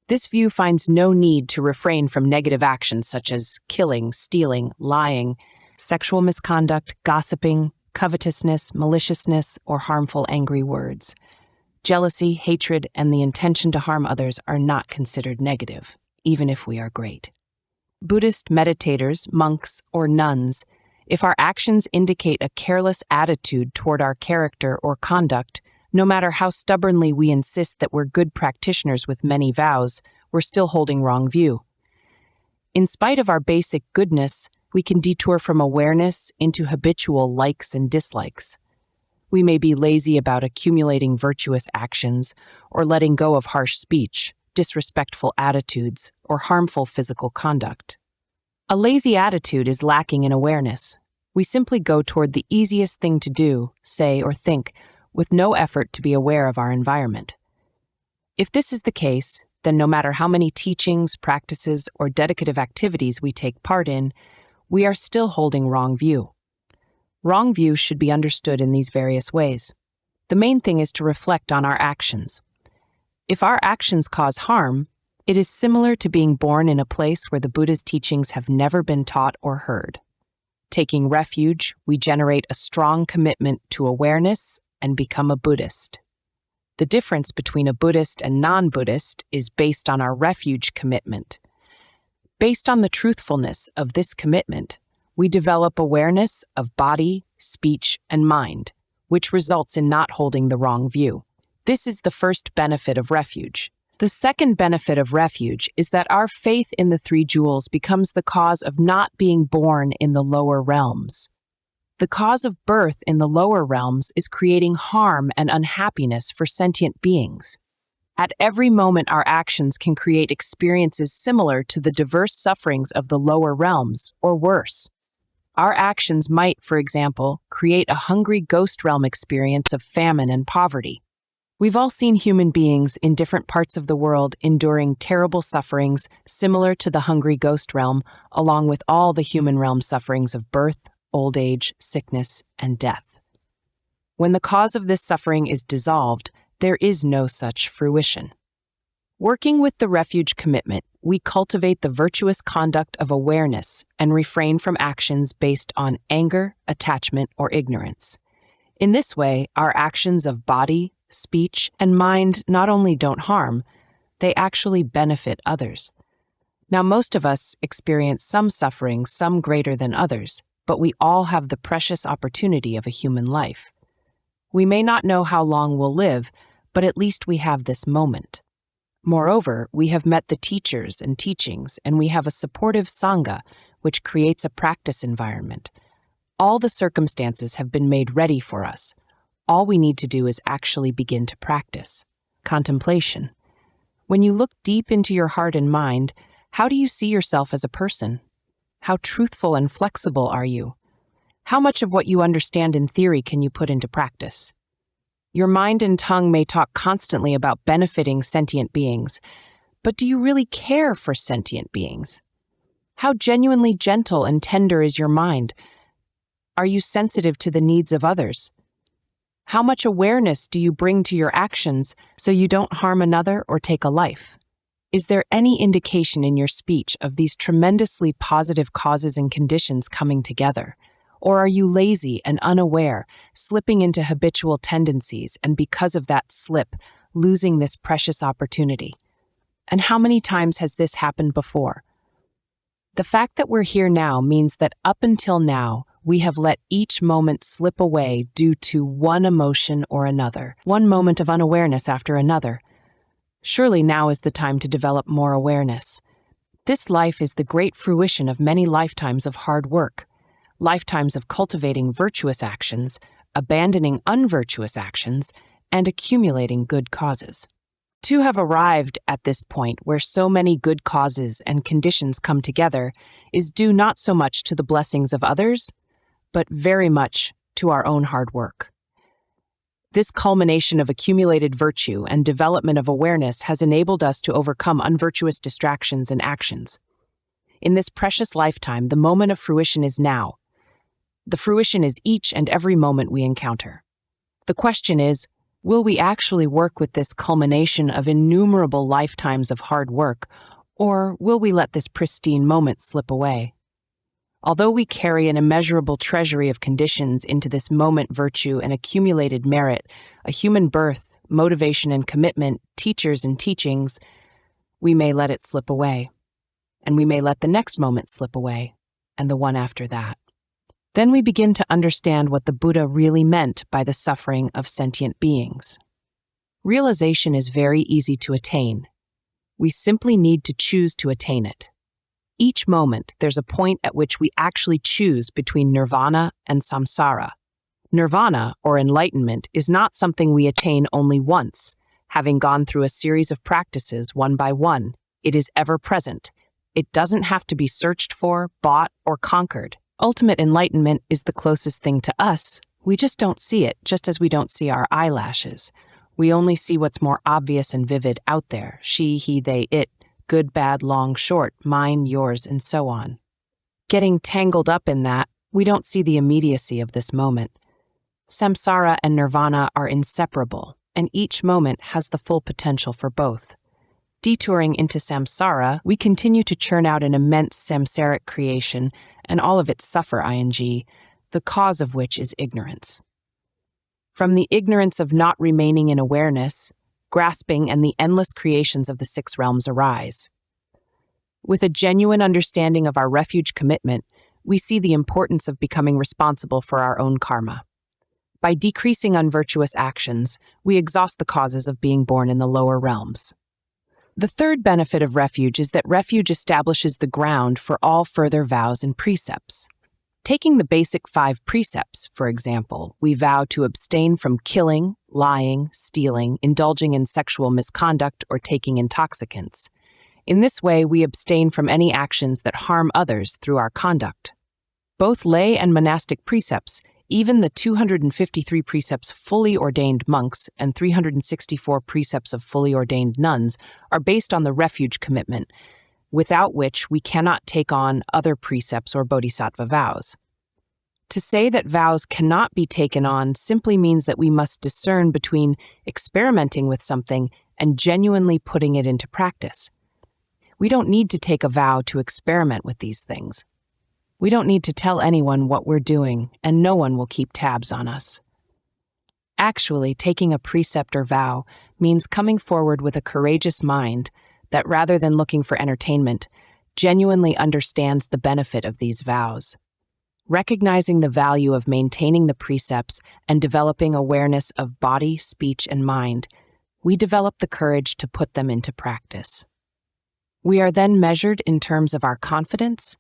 This view finds no need to refrain from negative actions such as killing, stealing, lying, sexual misconduct, gossiping, covetousness, maliciousness, or harmful angry words. Jealousy, hatred, and the intention to harm others are not considered negative, even if we are great. Buddhist meditators, monks, or nuns, if our actions indicate a careless attitude toward our character or conduct, no matter how stubbornly we insist that we're good practitioners with many vows, we're still holding wrong view. In spite of our basic goodness, we can detour from awareness into habitual likes and dislikes. We may be lazy about accumulating virtuous actions or letting go of harsh speech, disrespectful attitudes, or harmful physical conduct. A lazy attitude is lacking in awareness. We simply go toward the easiest thing to do, say, or think, with no effort to be aware of our environment. If this is the case, then no matter how many teachings, practices, or dedicative activities we take part in, we are still holding wrong view. Wrong view should be understood in these various ways. The main thing is to reflect on our actions. If our actions cause harm, it is similar to being born in a place where the Buddha's teachings have never been taught or heard. Taking refuge, we generate a strong commitment to awareness and become a Buddhist. The difference between a Buddhist and non-Buddhist is based on our refuge commitment. Based on the truthfulness of this commitment, we develop awareness of body, speech, and mind, which results in not holding the wrong view. This is the first benefit of refuge. The second benefit of refuge is that our faith in the three jewels becomes the cause of not being born in the lower realms. The cause of birth in the lower realms is creating harm and unhappiness for sentient beings. At every moment, our actions can create experiences similar to the diverse sufferings of the lower realms, or worse. Our actions might, for example, create a hungry ghost realm experience of famine and poverty. We've all seen human beings in different parts of the world enduring terrible sufferings similar to the hungry ghost realm, along with all the human realm sufferings of birth, old age, sickness, and death. When the cause of this suffering is dissolved, there is no such fruition. Working with the refuge commitment, we cultivate the virtuous conduct of awareness and refrain from actions based on anger, attachment, or ignorance. In this way, our actions of body, speech, and mind not only don't harm, they actually benefit others. Now, most of us experience some suffering, some greater than others, but we all have the precious opportunity of a human life. We may not know how long we'll live, but at least we have this moment. Moreover, we have met the teachers and teachings, and we have a supportive sangha, which creates a practice environment. All the circumstances have been made ready for us. All we need to do is actually begin to practice. Contemplation. When you look deep into your heart and mind, how do you see yourself as a person? How truthful and flexible are you? How much of what you understand in theory can you put into practice? Your mind and tongue may talk constantly about benefiting sentient beings, but do you really care for sentient beings? How genuinely gentle and tender is your mind? Are you sensitive to the needs of others? How much awareness do you bring to your actions so you don't harm another or take a life? Is there any indication in your speech of these tremendously positive causes and conditions coming together? Or are you lazy and unaware, slipping into habitual tendencies and because of that slip, losing this precious opportunity? And how many times has this happened before? The fact that we're here now means that up until now, we have let each moment slip away due to one emotion or another, one moment of unawareness after another. Surely now is the time to develop more awareness. This life is the great fruition of many lifetimes of hard work, lifetimes of cultivating virtuous actions, abandoning unvirtuous actions, and accumulating good causes. To have arrived at this point where so many good causes and conditions come together is due not so much to the blessings of others, but very much to our own hard work. This culmination of accumulated virtue and development of awareness has enabled us to overcome unvirtuous distractions and actions. In this precious lifetime, the moment of fruition is now. The fruition is each and every moment we encounter. The question is, will we actually work with this culmination of innumerable lifetimes of hard work, or will we let this pristine moment slip away? Although we carry an immeasurable treasury of conditions into this moment virtue and accumulated merit, a human birth, motivation and commitment, teachers and teachings, we may let it slip away. And we may let the next moment slip away, and the one after that. Then we begin to understand what the Buddha really meant by the suffering of sentient beings. Realization is very easy to attain. We simply need to choose to attain it. Each moment, there's a point at which we actually choose between nirvana and samsara. Nirvana, or enlightenment, is not something we attain only once, having gone through a series of practices one by one. It is ever present. It doesn't have to be searched for, bought, or conquered. Ultimate enlightenment is the closest thing to us. We just don't see it, just as we don't see our eyelashes. We only see what's more obvious and vivid out there. She, he, they, it. Good, bad, long, short, mine, yours, and so on. Getting tangled up in that, we don't see the immediacy of this moment. Samsara and nirvana are inseparable, and each moment has the full potential for both. Detouring into samsara, we continue to churn out an immense samsaric creation, and all of it suffer, the cause of which is ignorance. From the ignorance of not remaining in awareness, grasping and the endless creations of the six realms arise. With a genuine understanding of our refuge commitment, we see the importance of becoming responsible for our own karma. By decreasing unvirtuous actions, we exhaust the causes of being born in the lower realms. The third benefit of refuge is that refuge establishes the ground for all further vows and precepts. Taking the basic 5 precepts, for example, we vow to abstain from killing, lying, stealing, indulging in sexual misconduct, or taking intoxicants. In this way, we abstain from any actions that harm others through our conduct. Both lay and monastic precepts, even the 253 precepts fully ordained monks and 364 precepts of fully ordained nuns, are based on the refuge commitment, without which we cannot take on other precepts or bodhisattva vows. To say that vows cannot be taken on simply means that we must discern between experimenting with something and genuinely putting it into practice. We don't need to take a vow to experiment with these things. We don't need to tell anyone what we're doing, and no one will keep tabs on us. Actually, taking a precept or vow means coming forward with a courageous mind that, rather than looking for entertainment, genuinely understands the benefit of these vows. Recognizing the value of maintaining the precepts and developing awareness of body, speech, and mind, we develop the courage to put them into practice. We are then measured in terms of our confidence,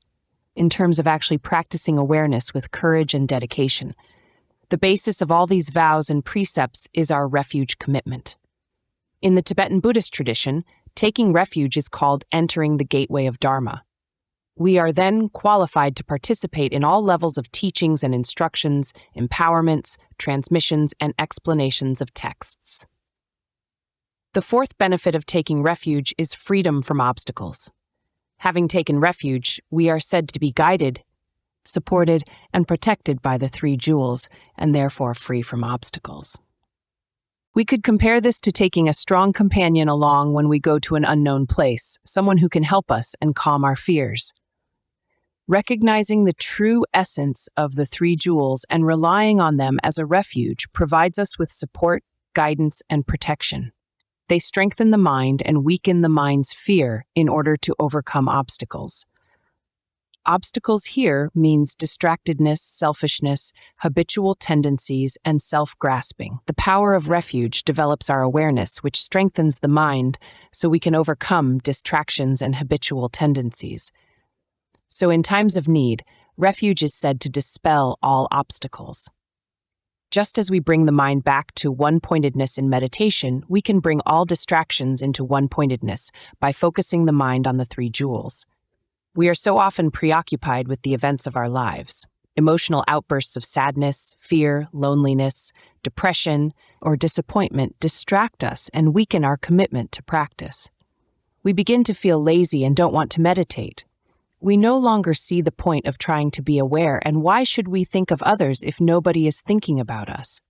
in terms of actually practicing awareness with courage and dedication. The basis of all these vows and precepts is our refuge commitment. In the Tibetan Buddhist tradition, taking refuge is called entering the gateway of Dharma. We are then qualified to participate in all levels of teachings and instructions, empowerments, transmissions, and explanations of texts. The fourth benefit of taking refuge is freedom from obstacles. Having taken refuge, we are said to be guided, supported, and protected by the 3 jewels, and therefore free from obstacles. We could compare this to taking a strong companion along when we go to an unknown place, someone who can help us and calm our fears. Recognizing the true essence of the 3 jewels and relying on them as a refuge provides us with support, guidance, and protection. They strengthen the mind and weaken the mind's fear in order to overcome obstacles. Obstacles here means distractedness, selfishness, habitual tendencies, and self-grasping. The power of refuge develops our awareness, which strengthens the mind so we can overcome distractions and habitual tendencies. So in times of need, refuge is said to dispel all obstacles. Just as we bring the mind back to one-pointedness in meditation, we can bring all distractions into one-pointedness by focusing the mind on the three jewels. We are so often preoccupied with the events of our lives. Emotional outbursts of sadness, fear, loneliness, depression, or disappointment distract us and weaken our commitment to practice. We begin to feel lazy and don't want to meditate. We no longer see the point of trying to be aware, and why should we think of others if nobody is thinking about us?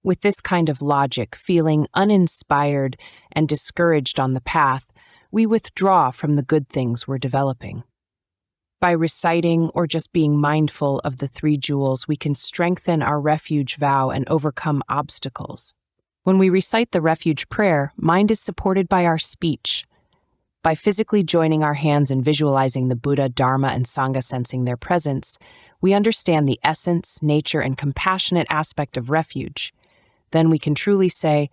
With this kind of logic, feeling uninspired and discouraged on the path, we withdraw from the good things we're developing. By reciting or just being mindful of the three jewels, we can strengthen our refuge vow and overcome obstacles. When we recite the refuge prayer, mind is supported by our speech. By physically joining our hands and visualizing the Buddha, Dharma, and Sangha sensing their presence, we understand the essence, nature, and compassionate aspect of refuge. Then we can truly say,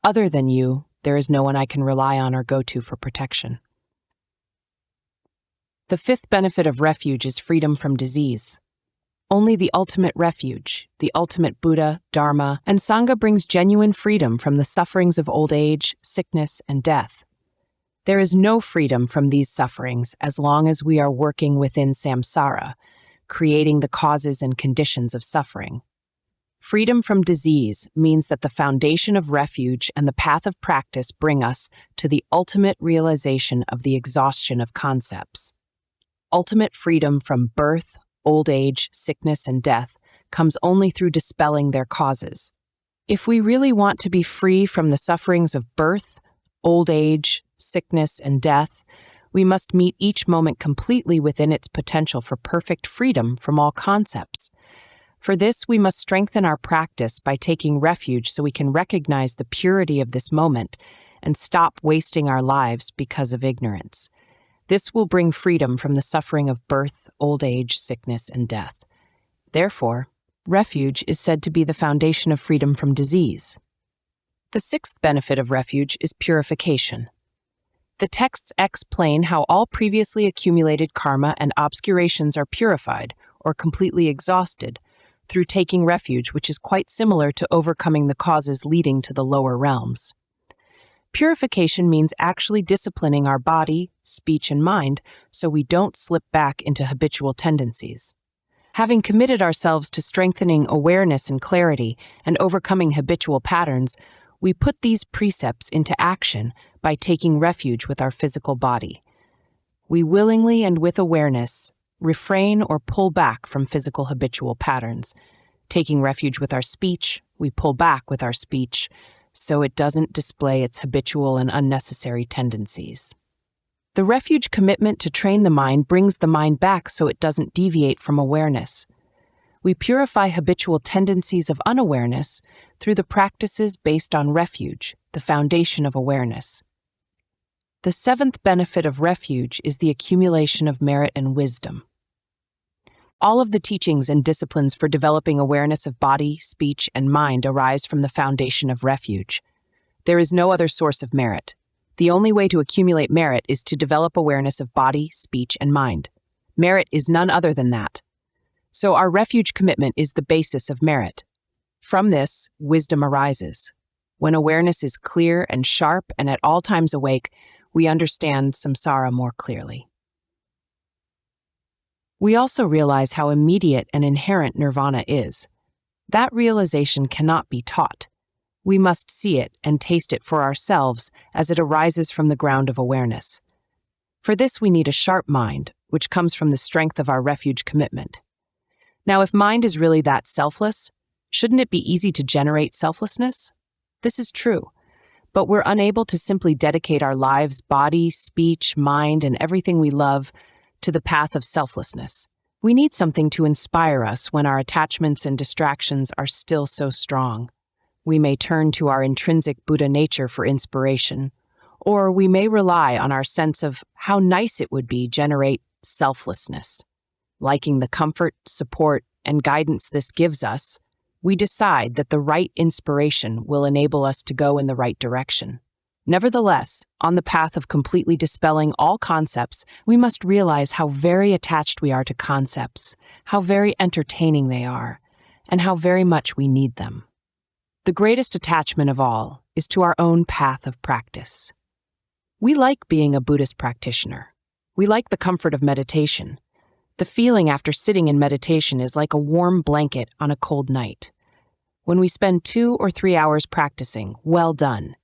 "Other than you, there is no one I can rely on or go to for protection." The fifth benefit of refuge is freedom from disease. Only the ultimate refuge, the ultimate Buddha, Dharma, and Sangha brings genuine freedom from the sufferings of old age, sickness, and death. There is no freedom from these sufferings as long as we are working within samsara, creating the causes and conditions of suffering. Freedom from disease means that the foundation of refuge and the path of practice bring us to the ultimate realization of the exhaustion of concepts. Ultimate freedom from birth, old age, sickness, and death comes only through dispelling their causes. If we really want to be free from the sufferings of birth, old age, sickness, and death, we must meet each moment completely within its potential for perfect freedom from all concepts. For this, we must strengthen our practice by taking refuge so we can recognize the purity of this moment and stop wasting our lives because of ignorance. This will bring freedom from the suffering of birth, old age, sickness, and death. Therefore, refuge is said to be the foundation of freedom from disease. The sixth benefit of refuge is purification. The texts explain how all previously accumulated karma and obscurations are purified or completely exhausted through taking refuge, which is quite similar to overcoming the causes leading to the lower realms. Purification means actually disciplining our body, speech, and mind so we don't slip back into habitual tendencies. Having committed ourselves to strengthening awareness and clarity and overcoming habitual patterns, we put these precepts into action by taking refuge with our physical body. We willingly and with awareness refrain or pull back from physical habitual patterns. Taking refuge with our speech, we pull back with our speech so it doesn't display its habitual and unnecessary tendencies. The refuge commitment to train the mind brings the mind back so it doesn't deviate from awareness. We purify habitual tendencies of unawareness through the practices based on refuge, the foundation of awareness. The seventh benefit of refuge is the accumulation of merit and wisdom. All of the teachings and disciplines for developing awareness of body, speech, and mind arise from the foundation of refuge. There is no other source of merit. The only way to accumulate merit is to develop awareness of body, speech, and mind. Merit is none other than that. So our refuge commitment is the basis of merit. From this, wisdom arises. When awareness is clear and sharp and at all times awake, we understand samsara more clearly. We also realize how immediate and inherent nirvana is. That realization cannot be taught. We must see it and taste it for ourselves as it arises from the ground of awareness. For this, we need a sharp mind, which comes from the strength of our refuge commitment. Now, if mind is really that selfless, shouldn't it be easy to generate selflessness? This is true, but we're unable to simply dedicate our lives, body, speech, mind, and everything we love to the path of selflessness. We need something to inspire us when our attachments and distractions are still so strong. We may turn to our intrinsic Buddha nature for inspiration, or we may rely on our sense of how nice it would be generate selflessness. Liking the comfort, support, and guidance this gives us, we decide that the right inspiration will enable us to go in the right direction. Nevertheless, on the path of completely dispelling all concepts, we must realize how very attached we are to concepts, how very entertaining they are, and how very much we need them. The greatest attachment of all is to our own path of practice. We like being a Buddhist practitioner. We like the comfort of meditation. The feeling after sitting in meditation is like a warm blanket on a cold night. When we spend 2 or 3 hours practicing, well done.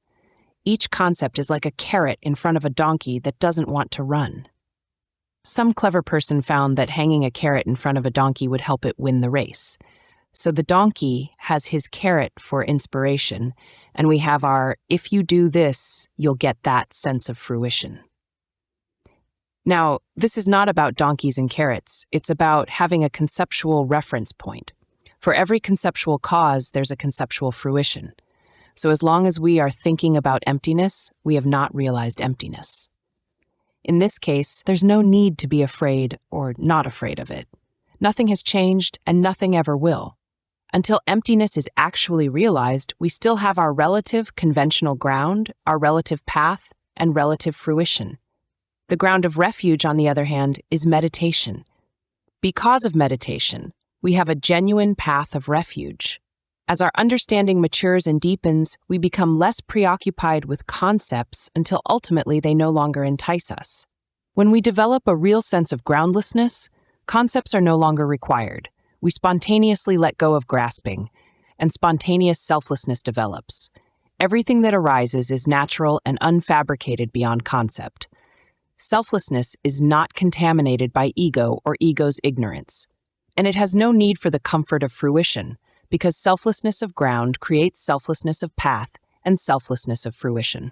Each concept is like a carrot in front of a donkey that doesn't want to run. Some clever person found that hanging a carrot in front of a donkey would help it win the race. So the donkey has his carrot for inspiration, and we have our, if you do this, you'll get that sense of fruition. Now, this is not about donkeys and carrots. It's about having a conceptual reference point. For every conceptual cause, there's a conceptual fruition. So as long as we are thinking about emptiness, we have not realized emptiness. In this case, there's no need to be afraid or not afraid of it. Nothing has changed and nothing ever will. Until emptiness is actually realized, we still have our relative conventional ground, our relative path, and relative fruition. The ground of refuge, on the other hand, is meditation. Because of meditation, we have a genuine path of refuge. As our understanding matures and deepens, we become less preoccupied with concepts until ultimately they no longer entice us. When we develop a real sense of groundlessness, concepts are no longer required. We spontaneously let go of grasping, and spontaneous selflessness develops. Everything that arises is natural and unfabricated beyond concept. Selflessness is not contaminated by ego or ego's ignorance, and it has no need for the comfort of fruition, because selflessness of ground creates selflessness of path and selflessness of fruition.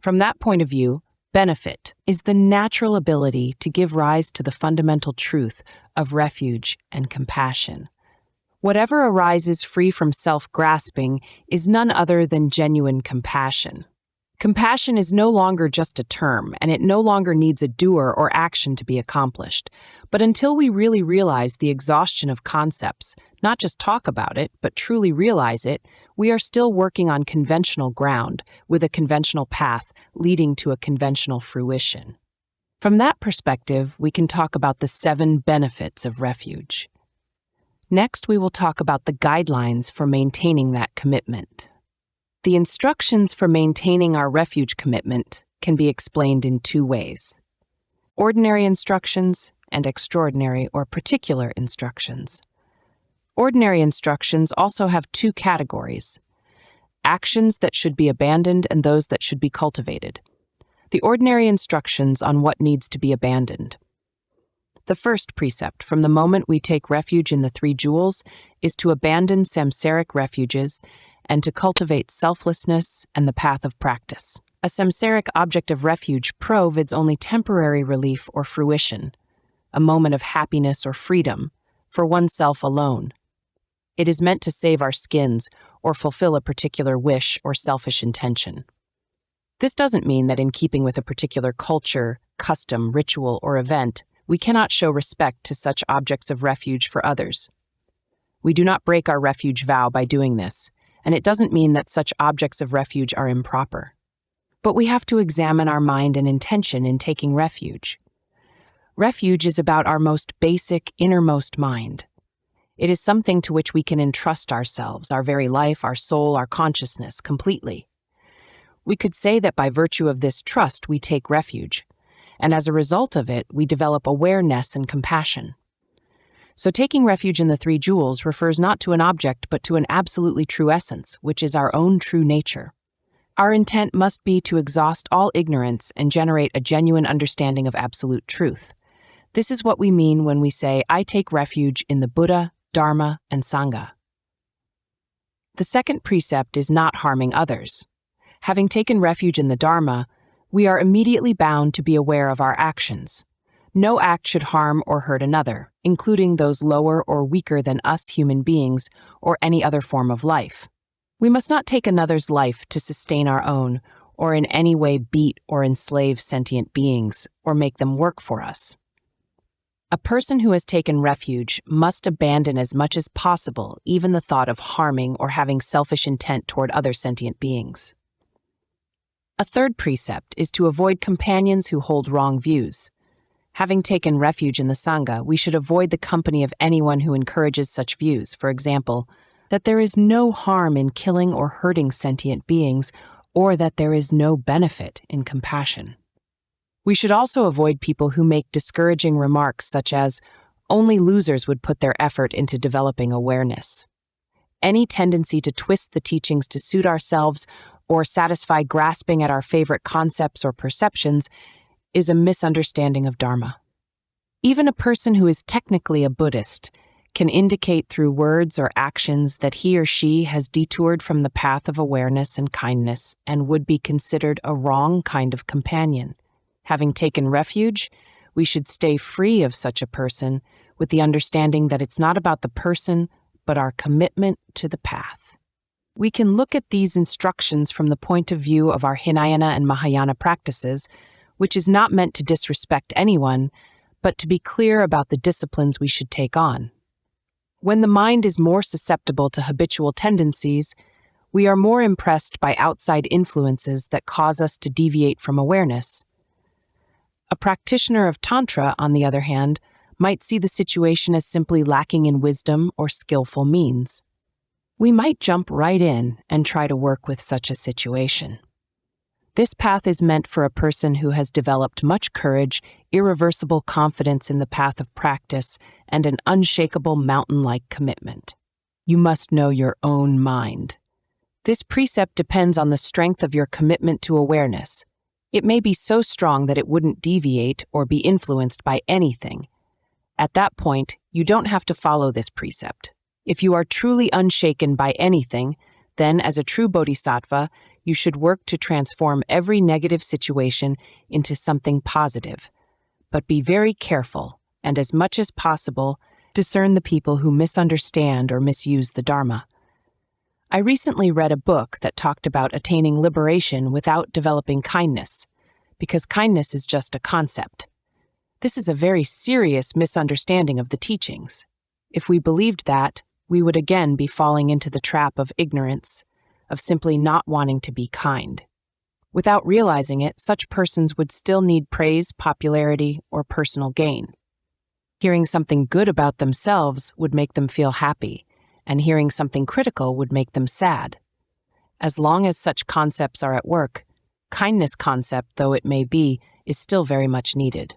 From that point of view, benefit is the natural ability to give rise to the fundamental truth of refuge and compassion. Whatever arises free from self-grasping is none other than genuine compassion. Compassion is no longer just a term, and it no longer needs a doer or action to be accomplished. But until we really realize the exhaustion of concepts, not just talk about it, but truly realize it, we are still working on conventional ground with a conventional path leading to a conventional fruition. From that perspective, we can talk about the 7 benefits of refuge. Next, we will talk about the guidelines for maintaining that commitment. The instructions for maintaining our refuge commitment can be explained in 2 ways: ordinary instructions and extraordinary or particular instructions. Ordinary instructions also have 2 categories: actions that should be abandoned and those that should be cultivated. The ordinary instructions on what needs to be abandoned. The first precept from the moment we take refuge in the 3 jewels is to abandon samsaric refuges and to cultivate selflessness and the path of practice. A samsaric object of refuge provides only temporary relief or fruition, a moment of happiness or freedom, for oneself alone. It is meant to save our skins or fulfill a particular wish or selfish intention. This doesn't mean that in keeping with a particular culture, custom, ritual, or event, we cannot show respect to such objects of refuge for others. We do not break our refuge vow by doing this, and it doesn't mean that such objects of refuge are improper. But we have to examine our mind and intention in taking refuge. Refuge is about our most basic, innermost mind. It is something to which we can entrust ourselves, our very life, our soul, our consciousness, completely. We could say that by virtue of this trust we take refuge, and as a result of it, we develop awareness and compassion. So taking refuge in the 3 jewels refers not to an object but to an absolutely true essence, which is our own true nature. Our intent must be to exhaust all ignorance and generate a genuine understanding of absolute truth. This is what we mean when we say, I take refuge in the Buddha, Dharma, and Sangha. The second precept is not harming others. Having taken refuge in the Dharma, we are immediately bound to be aware of our actions. No act should harm or hurt another, including those lower or weaker than us human beings or any other form of life. We must not take another's life to sustain our own, or in any way beat or enslave sentient beings, or make them work for us. A person who has taken refuge must abandon as much as possible even the thought of harming or having selfish intent toward other sentient beings. A third precept is to avoid companions who hold wrong views. Having taken refuge in the Sangha, we should avoid the company of anyone who encourages such views, for example, that there is no harm in killing or hurting sentient beings, or that there is no benefit in compassion. We should also avoid people who make discouraging remarks such as, "Only losers would put their effort into developing awareness." Any tendency to twist the teachings to suit ourselves or satisfy grasping at our favorite concepts or perceptions is a misunderstanding of Dharma. Even a person who is technically a Buddhist can indicate through words or actions that he or she has detoured from the path of awareness and kindness and would be considered a wrong kind of companion. Having taken refuge, we should stay free of such a person with the understanding that it's not about the person, but our commitment to the path. We can look at these instructions from the point of view of our Hinayana and Mahayana practices, which is not meant to disrespect anyone, but to be clear about the disciplines we should take on. When the mind is more susceptible to habitual tendencies, we are more impressed by outside influences that cause us to deviate from awareness. A practitioner of Tantra, on the other hand, might see the situation as simply lacking in wisdom or skillful means. We might jump right in and try to work with such a situation. This path is meant for a person who has developed much courage, irreversible confidence in the path of practice, and an unshakable mountain-like commitment. You must know your own mind. This precept depends on the strength of your commitment to awareness. It may be so strong that it wouldn't deviate or be influenced by anything. At that point, you don't have to follow this precept. If you are truly unshaken by anything, then as a true bodhisattva, you should work to transform every negative situation into something positive. But be very careful, and as much as possible, discern the people who misunderstand or misuse the Dharma. I recently read a book that talked about attaining liberation without developing kindness, because kindness is just a concept. This is a very serious misunderstanding of the teachings. If we believed that, we would again be falling into the trap of ignorance, of simply not wanting to be kind. Without realizing it, such persons would still need praise, popularity, or personal gain. Hearing something good about themselves would make them feel happy, and hearing something critical would make them sad. As long as such concepts are at work, kindness concept, though it may be, is still very much needed.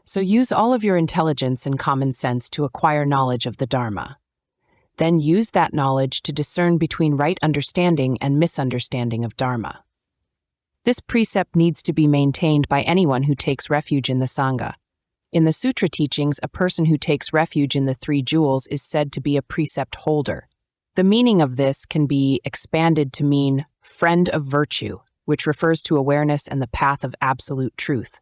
So use all of your intelligence and common sense to acquire knowledge of the Dharma. Then use that knowledge to discern between right understanding and misunderstanding of Dharma. This precept needs to be maintained by anyone who takes refuge in the Sangha. In the Sutra teachings, a person who takes refuge in the three jewels is said to be a precept holder. The meaning of this can be expanded to mean friend of virtue, which refers to awareness and the path of absolute truth.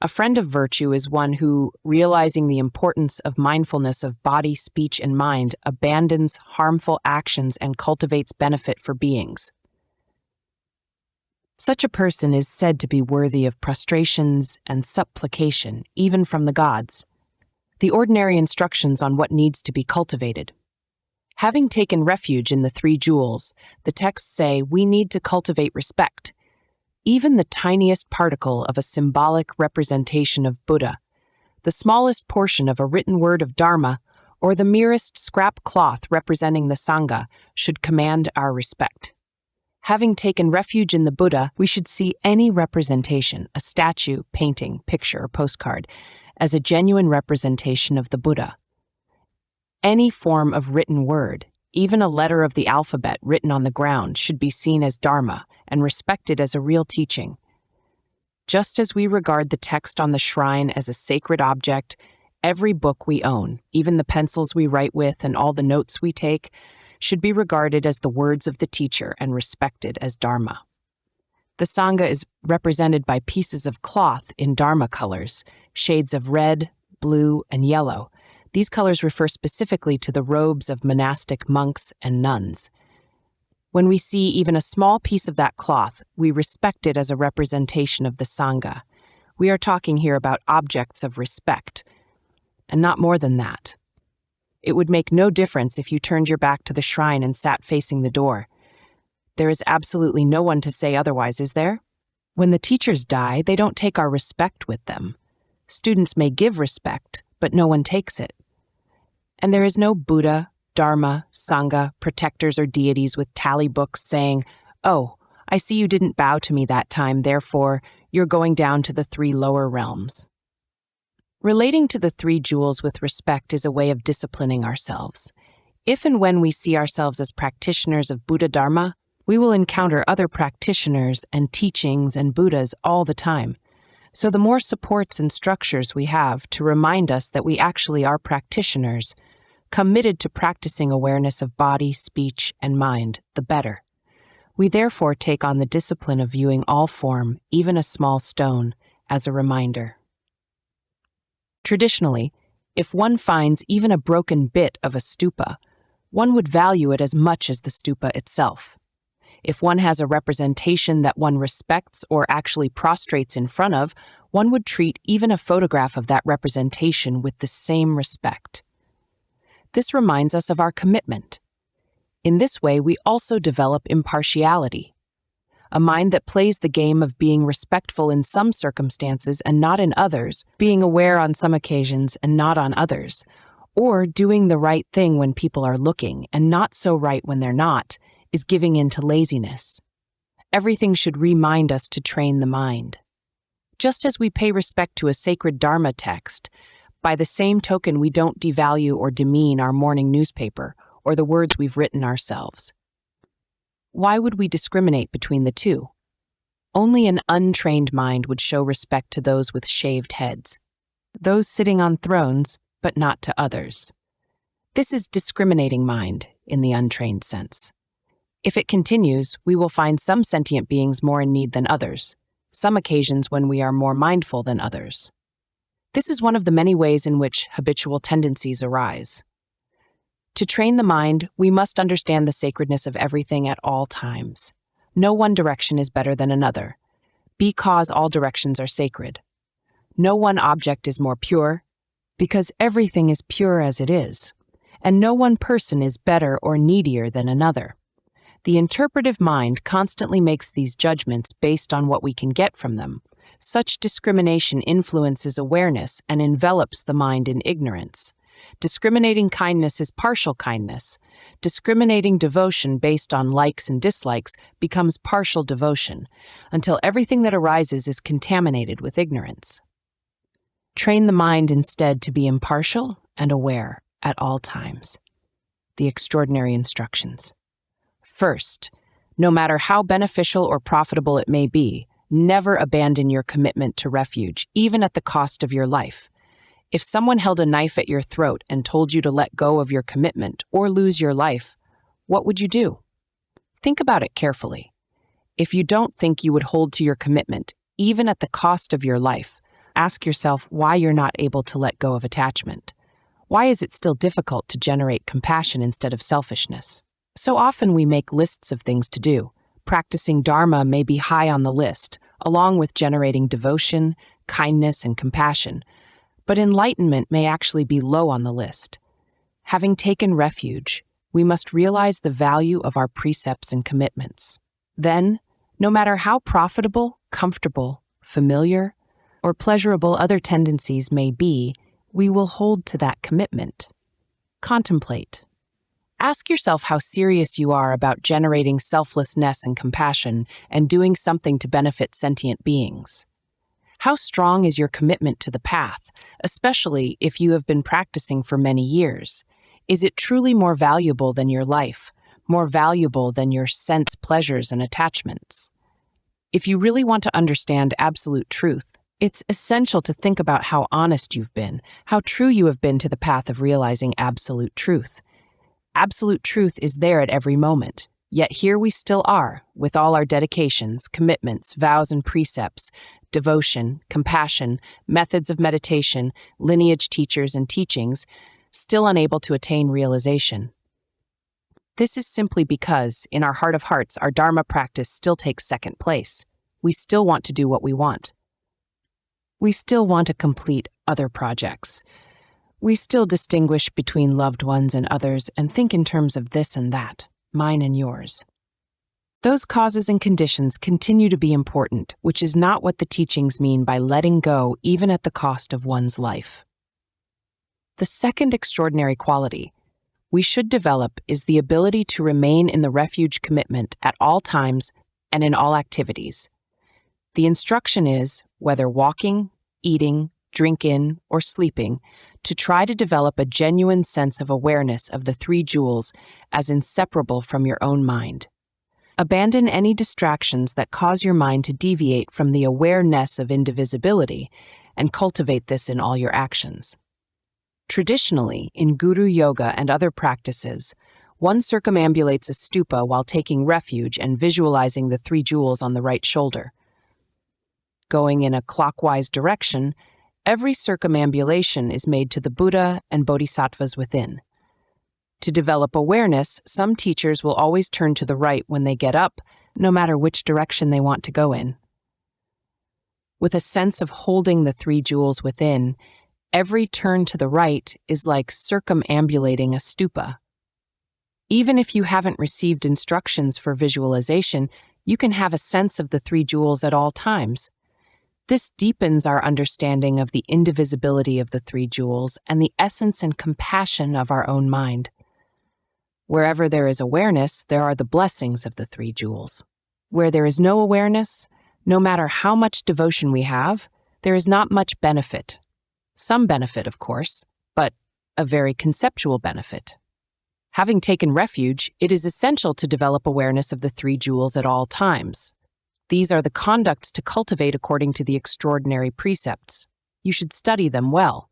A friend of virtue is one who, realizing the importance of mindfulness of body, speech, and mind, abandons harmful actions and cultivates benefit for beings. Such a person is said to be worthy of prostrations and supplication, even from the gods. The ordinary instructions on what needs to be cultivated. Having taken refuge in the three jewels, the texts say we need to cultivate respect. Even the tiniest particle of a symbolic representation of Buddha, the smallest portion of a written word of Dharma, or the merest scrap cloth representing the Sangha should command our respect. Having taken refuge in the Buddha, we should see any representation, a statue, painting, picture, or postcard, as a genuine representation of the Buddha. Any form of written word, even a letter of the alphabet written on the ground, should be seen as Dharma and respected as a real teaching. Just as we regard the text on the shrine as a sacred object, every book we own, even the pencils we write with and all the notes we take, should be regarded as the words of the teacher and respected as Dharma. The Sangha is represented by pieces of cloth in Dharma colors, shades of red, blue, and yellow. These colors refer specifically to the robes of monastic monks and nuns. When we see even a small piece of that cloth, we respect it as a representation of the Sangha. We are talking here about objects of respect, and not more than that. It would make no difference if you turned your back to the shrine and sat facing the door. There is absolutely no one to say otherwise, is there? When the teachers die, they don't take our respect with them. Students may give respect, but no one takes it. And there is no Buddha, Dharma, Sangha, protectors or deities with tally books saying, "Oh, I see you didn't bow to me that time, therefore you're going down to the 3 lower realms." Relating to the 3 jewels with respect is a way of disciplining ourselves. If and when we see ourselves as practitioners of Buddha Dharma, we will encounter other practitioners and teachings and Buddhas all the time. So the more supports and structures we have to remind us that we actually are practitioners, committed to practicing awareness of body, speech, and mind, the better. We therefore take on the discipline of viewing all form, even a small stone, as a reminder. Traditionally, if one finds even a broken bit of a stupa, one would value it as much as the stupa itself. If one has a representation that one respects or actually prostrates in front of, one would treat even a photograph of that representation with the same respect. This reminds us of our commitment. In this way, we also develop impartiality, a mind that plays the game of being respectful in some circumstances and not in others, being aware on some occasions and not on others, or doing the right thing when people are looking and not so right when they're not, is giving in to laziness. Everything should remind us to train the mind. Just as we pay respect to a sacred Dharma text, by the same token we don't devalue or demean our morning newspaper or the words we've written ourselves. Why would we discriminate between the two? Only an untrained mind would show respect to those with shaved heads, those sitting on thrones, but not to others. This is discriminating mind in the untrained sense. If it continues, we will find some sentient beings more in need than others, some occasions when we are more mindful than others. This is one of the many ways in which habitual tendencies arise. To train the mind, we must understand the sacredness of everything at all times. No one direction is better than another, because all directions are sacred. No one object is more pure, because everything is pure as it is, and no one person is better or needier than another. The interpretive mind constantly makes these judgments based on what we can get from them. Such discrimination influences awareness and envelops the mind in ignorance. Discriminating kindness is partial kindness. Discriminating devotion based on likes and dislikes becomes partial devotion, until everything that arises is contaminated with ignorance. Train the mind instead to be impartial and aware at all times. The extraordinary instructions. First, no matter how beneficial or profitable it may be, never abandon your commitment to refuge, even at the cost of your life. If someone held a knife at your throat and told you to let go of your commitment or lose your life, what would you do? Think about it carefully. If you don't think you would hold to your commitment, even at the cost of your life, ask yourself why you're not able to let go of attachment. Why is it still difficult to generate compassion instead of selfishness? So often we make lists of things to do. Practicing Dharma may be high on the list, along with generating devotion, kindness, and compassion. But enlightenment may actually be low on the list. Having taken refuge, we must realize the value of our precepts and commitments. Then, no matter how profitable, comfortable, familiar, or pleasurable other tendencies may be, we will hold to that commitment. Contemplate. Ask yourself how serious you are about generating selflessness and compassion and doing something to benefit sentient beings. How strong is your commitment to the path, especially if you have been practicing for many years? Is it truly more valuable than your life, more valuable than your sense pleasures and attachments? If you really want to understand absolute truth, it's essential to think about how honest you've been, how true you have been to the path of realizing absolute truth. Absolute truth is there at every moment, yet here we still are, with all our dedications, commitments, vows and precepts, devotion, compassion, methods of meditation, lineage teachers and teachings, still unable to attain realization. This is simply because, in our heart of hearts, our Dharma practice still takes second place. We still want to do what we want. We still want to complete other projects. We still distinguish between loved ones and others and think in terms of this and that, mine and yours. Those causes and conditions continue to be important, which is not what the teachings mean by letting go even at the cost of one's life. The second extraordinary quality we should develop is the ability to remain in the refuge commitment at all times and in all activities. The instruction is, whether walking, eating, drinking, or sleeping, to try to develop a genuine sense of awareness of the three jewels as inseparable from your own mind. Abandon any distractions that cause your mind to deviate from the awareness of indivisibility and cultivate this in all your actions. Traditionally, in Guru Yoga and other practices, one circumambulates a stupa while taking refuge and visualizing the three jewels on the right shoulder. Going in a clockwise direction, every circumambulation is made to the Buddha and bodhisattvas within. To develop awareness, some teachers will always turn to the right when they get up, no matter which direction they want to go in. With a sense of holding the three jewels within, every turn to the right is like circumambulating a stupa. Even if you haven't received instructions for visualization, you can have a sense of the three jewels at all times. This deepens our understanding of the indivisibility of the three jewels and the essence and compassion of our own mind. Wherever there is awareness, there are the blessings of the three jewels. Where there is no awareness, no matter how much devotion we have, there is not much benefit. Some benefit, of course, but a very conceptual benefit. Having taken refuge, it is essential to develop awareness of the three jewels at all times. These are the conducts to cultivate according to the extraordinary precepts. You should study them well.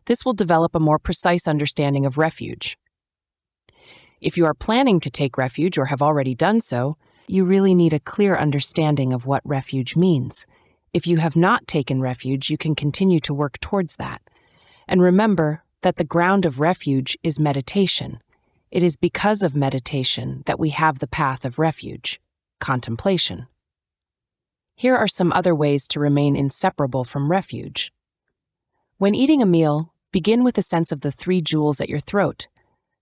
This will develop a more precise understanding of refuge. If you are planning to take refuge or have already done so, you really need a clear understanding of what refuge means. If you have not taken refuge, you can continue to work towards that. And remember that the ground of refuge is meditation. It is because of meditation that we have the path of refuge, contemplation. Here are some other ways to remain inseparable from refuge. When eating a meal, begin with a sense of the three jewels at your throat.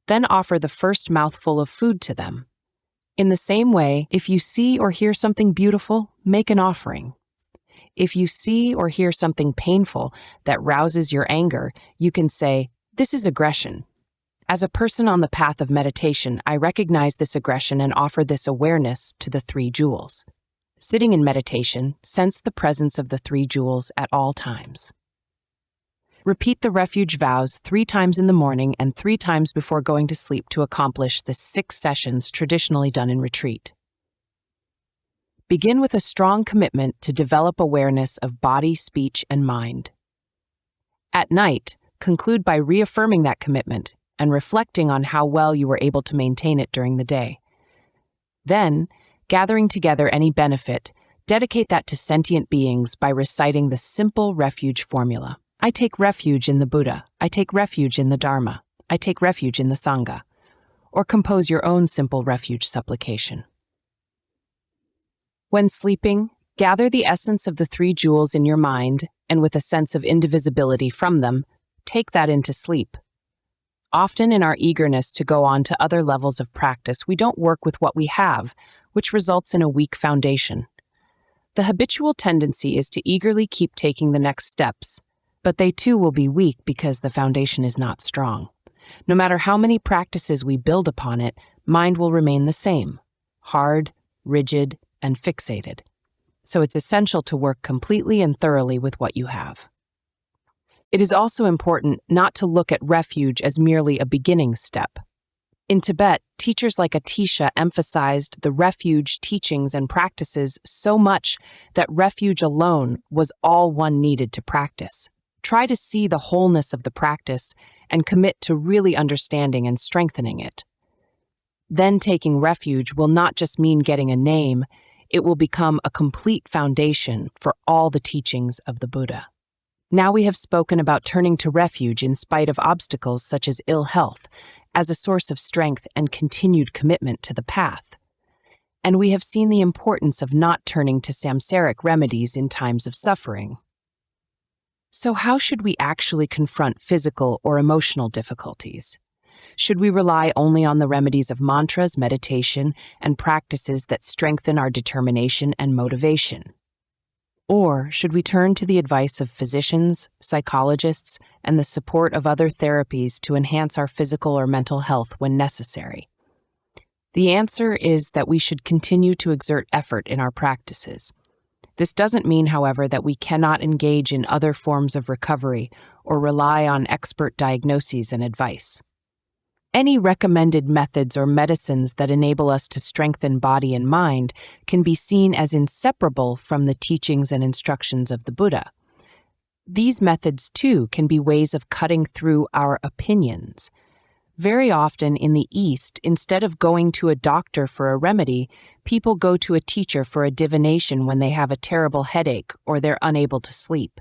Then offer the first mouthful of food to them. In the same way, if you see or hear something beautiful, make an offering. If you see or hear something painful that rouses your anger, you can say, "This is aggression. As a person on the path of meditation, I recognize this aggression and offer this awareness to the three jewels." Sitting in meditation, sense the presence of the three jewels at all times. Repeat the refuge vows 3 times in the morning and 3 times before going to sleep to accomplish the 6 sessions traditionally done in retreat. Begin with a strong commitment to develop awareness of body, speech, and mind. At night, conclude by reaffirming that commitment and reflecting on how well you were able to maintain it during the day. Then, gathering together any benefit, dedicate that to sentient beings by reciting the simple refuge formula. I take refuge in the Buddha. I take refuge in the Dharma. I take refuge in the Sangha. Or compose your own simple refuge supplication. When sleeping, gather the essence of the three jewels in your mind, and with a sense of indivisibility from them, take that into sleep. Often in our eagerness to go on to other levels of practice, we don't work with what we have, which results in a weak foundation. The habitual tendency is to eagerly keep taking the next steps, but they too will be weak because the foundation is not strong. No matter how many practices we build upon it, mind will remain the same, hard, rigid, and fixated. So it's essential to work completely and thoroughly with what you have. It is also important not to look at refuge as merely a beginning step. In Tibet, teachers like Atisha emphasized the refuge teachings and practices so much that refuge alone was all one needed to practice. Try to see the wholeness of the practice and commit to really understanding and strengthening it. Then taking refuge will not just mean getting a name, it will become a complete foundation for all the teachings of the Buddha. Now we have spoken about turning to refuge in spite of obstacles such as ill health, as a source of strength and continued commitment to the path. And we have seen the importance of not turning to samsaric remedies in times of suffering. So how should we actually confront physical or emotional difficulties? Should we rely only on the remedies of mantras, meditation, and practices that strengthen our determination and motivation? Or should we turn to the advice of physicians, psychologists, and the support of other therapies to enhance our physical or mental health when necessary? The answer is that we should continue to exert effort in our practices. This doesn't mean, however, that we cannot engage in other forms of recovery or rely on expert diagnoses and advice. Any recommended methods or medicines that enable us to strengthen body and mind can be seen as inseparable from the teachings and instructions of the Buddha. These methods, too, can be ways of cutting through our opinions. Very often in the East, instead of going to a doctor for a remedy, people go to a teacher for a divination when they have a terrible headache or they're unable to sleep.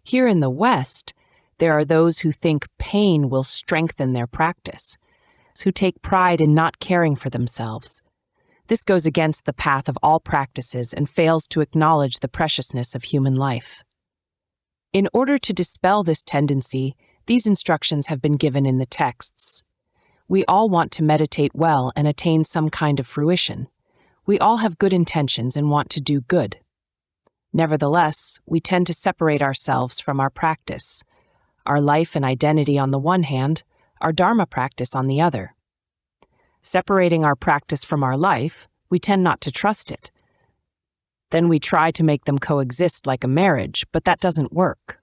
Here in the West, there are those who think pain will strengthen their practice, who take pride in not caring for themselves. This goes against the path of all practices and fails to acknowledge the preciousness of human life. In order to dispel this tendency, these instructions have been given in the texts. We all want to meditate well and attain some kind of fruition. We all have good intentions and want to do good. Nevertheless, we tend to separate ourselves from our practice, our life and identity on the one hand, our Dharma practice on the other. Separating our practice from our life, we tend not to trust it. Then we try to make them coexist like a marriage, but that doesn't work.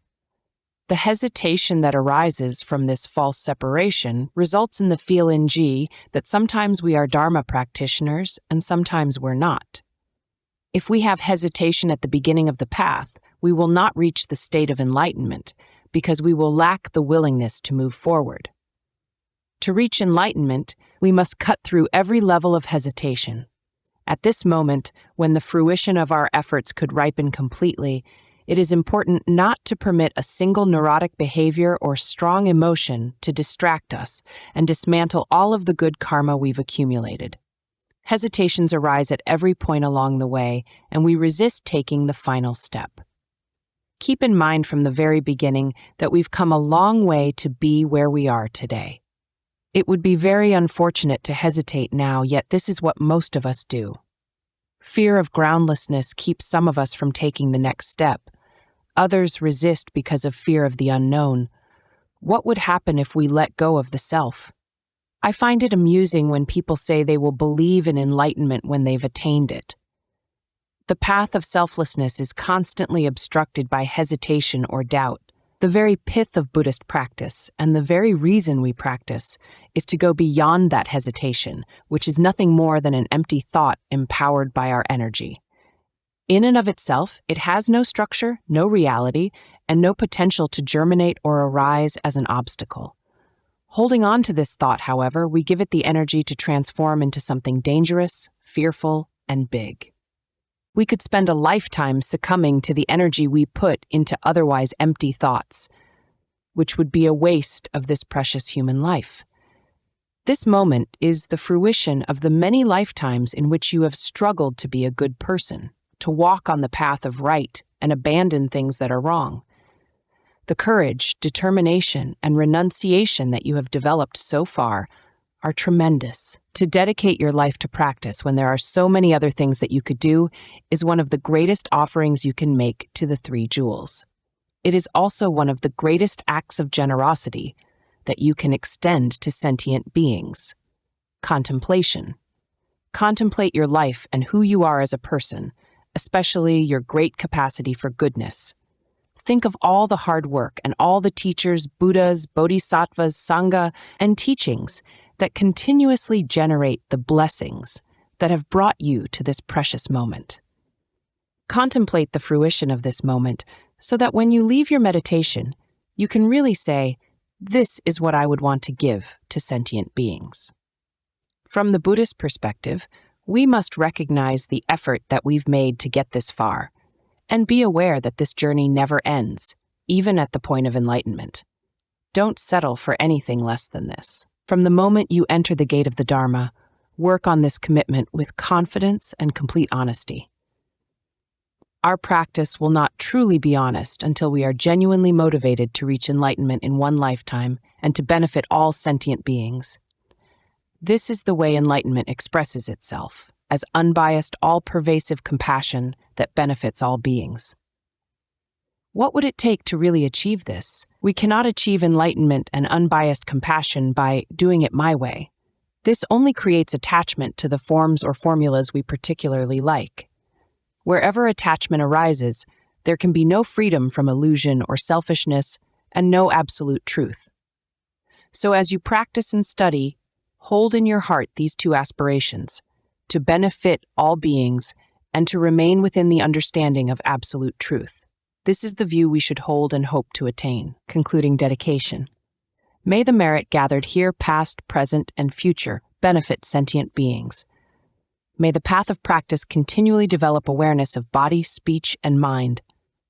The hesitation that arises from this false separation results in the feeling that sometimes we are Dharma practitioners and sometimes we're not. If we have hesitation at the beginning of the path, we will not reach the state of enlightenment because we will lack the willingness to move forward. To reach enlightenment, we must cut through every level of hesitation. At this moment, when the fruition of our efforts could ripen completely, it is important not to permit a single neurotic behavior or strong emotion to distract us and dismantle all of the good karma we've accumulated. Hesitations arise at every point along the way, and we resist taking the final step. Keep in mind from the very beginning that we've come a long way to be where we are today. It would be very unfortunate to hesitate now, yet this is what most of us do. Fear of groundlessness keeps some of us from taking the next step. Others resist because of fear of the unknown. What would happen if we let go of the self? I find it amusing when people say they will believe in enlightenment when they've attained it. The path of selflessness is constantly obstructed by hesitation or doubt. The very pith of Buddhist practice, and the very reason we practice, is to go beyond that hesitation, which is nothing more than an empty thought empowered by our energy. In and of itself, it has no structure, no reality, and no potential to germinate or arise as an obstacle. Holding on to this thought, however, we give it the energy to transform into something dangerous, fearful, and big. We could spend a lifetime succumbing to the energy we put into otherwise empty thoughts, which would be a waste of this precious human life. This moment is the fruition of the many lifetimes in which you have struggled to be a good person, to walk on the path of right and abandon things that are wrong. The courage, determination, and renunciation that you have developed so far are tremendous. To dedicate your life to practice when there are so many other things that you could do is one of the greatest offerings you can make to the three jewels. It is also one of the greatest acts of generosity that you can extend to sentient beings. Contemplation. Contemplate your life and who you are as a person, especially your great capacity for goodness. Think of all the hard work and all the teachers, Buddhas, bodhisattvas, sangha, and teachings that continuously generate the blessings that have brought you to this precious moment. Contemplate the fruition of this moment so that when you leave your meditation, you can really say, "This is what I would want to give to sentient beings." From the Buddhist perspective, we must recognize the effort that we've made to get this far, and be aware that this journey never ends, even at the point of enlightenment. Don't settle for anything less than this. From the moment you enter the gate of the Dharma, work on this commitment with confidence and complete honesty. our practice will not truly be honest until we are genuinely motivated to reach enlightenment in one lifetime and to benefit all sentient beings. This is the way enlightenment expresses itself, as unbiased, all-pervasive compassion that benefits all beings. What would it take to really achieve this? We cannot achieve enlightenment and unbiased compassion by doing it my way. This only creates attachment to the forms or formulas we particularly like. Wherever attachment arises, there can be no freedom from illusion or selfishness and no absolute truth. So as you practice and study, hold in your heart these two aspirations, to benefit all beings and to remain within the understanding of absolute truth. This is the view we should hold and hope to attain. Concluding dedication. May the merit gathered here, past, present, and future, benefit sentient beings. May the path of practice continually develop awareness of body, speech, and mind,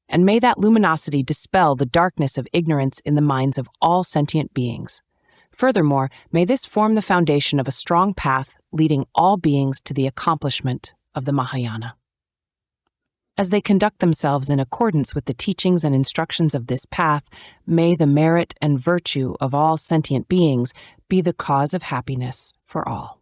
and may that luminosity dispel the darkness of ignorance in the minds of all sentient beings. Furthermore, may this form the foundation of a strong path leading all beings to the accomplishment of the Mahayana. As they conduct themselves in accordance with the teachings and instructions of this path, may the merit and virtue of all sentient beings be the cause of happiness for all.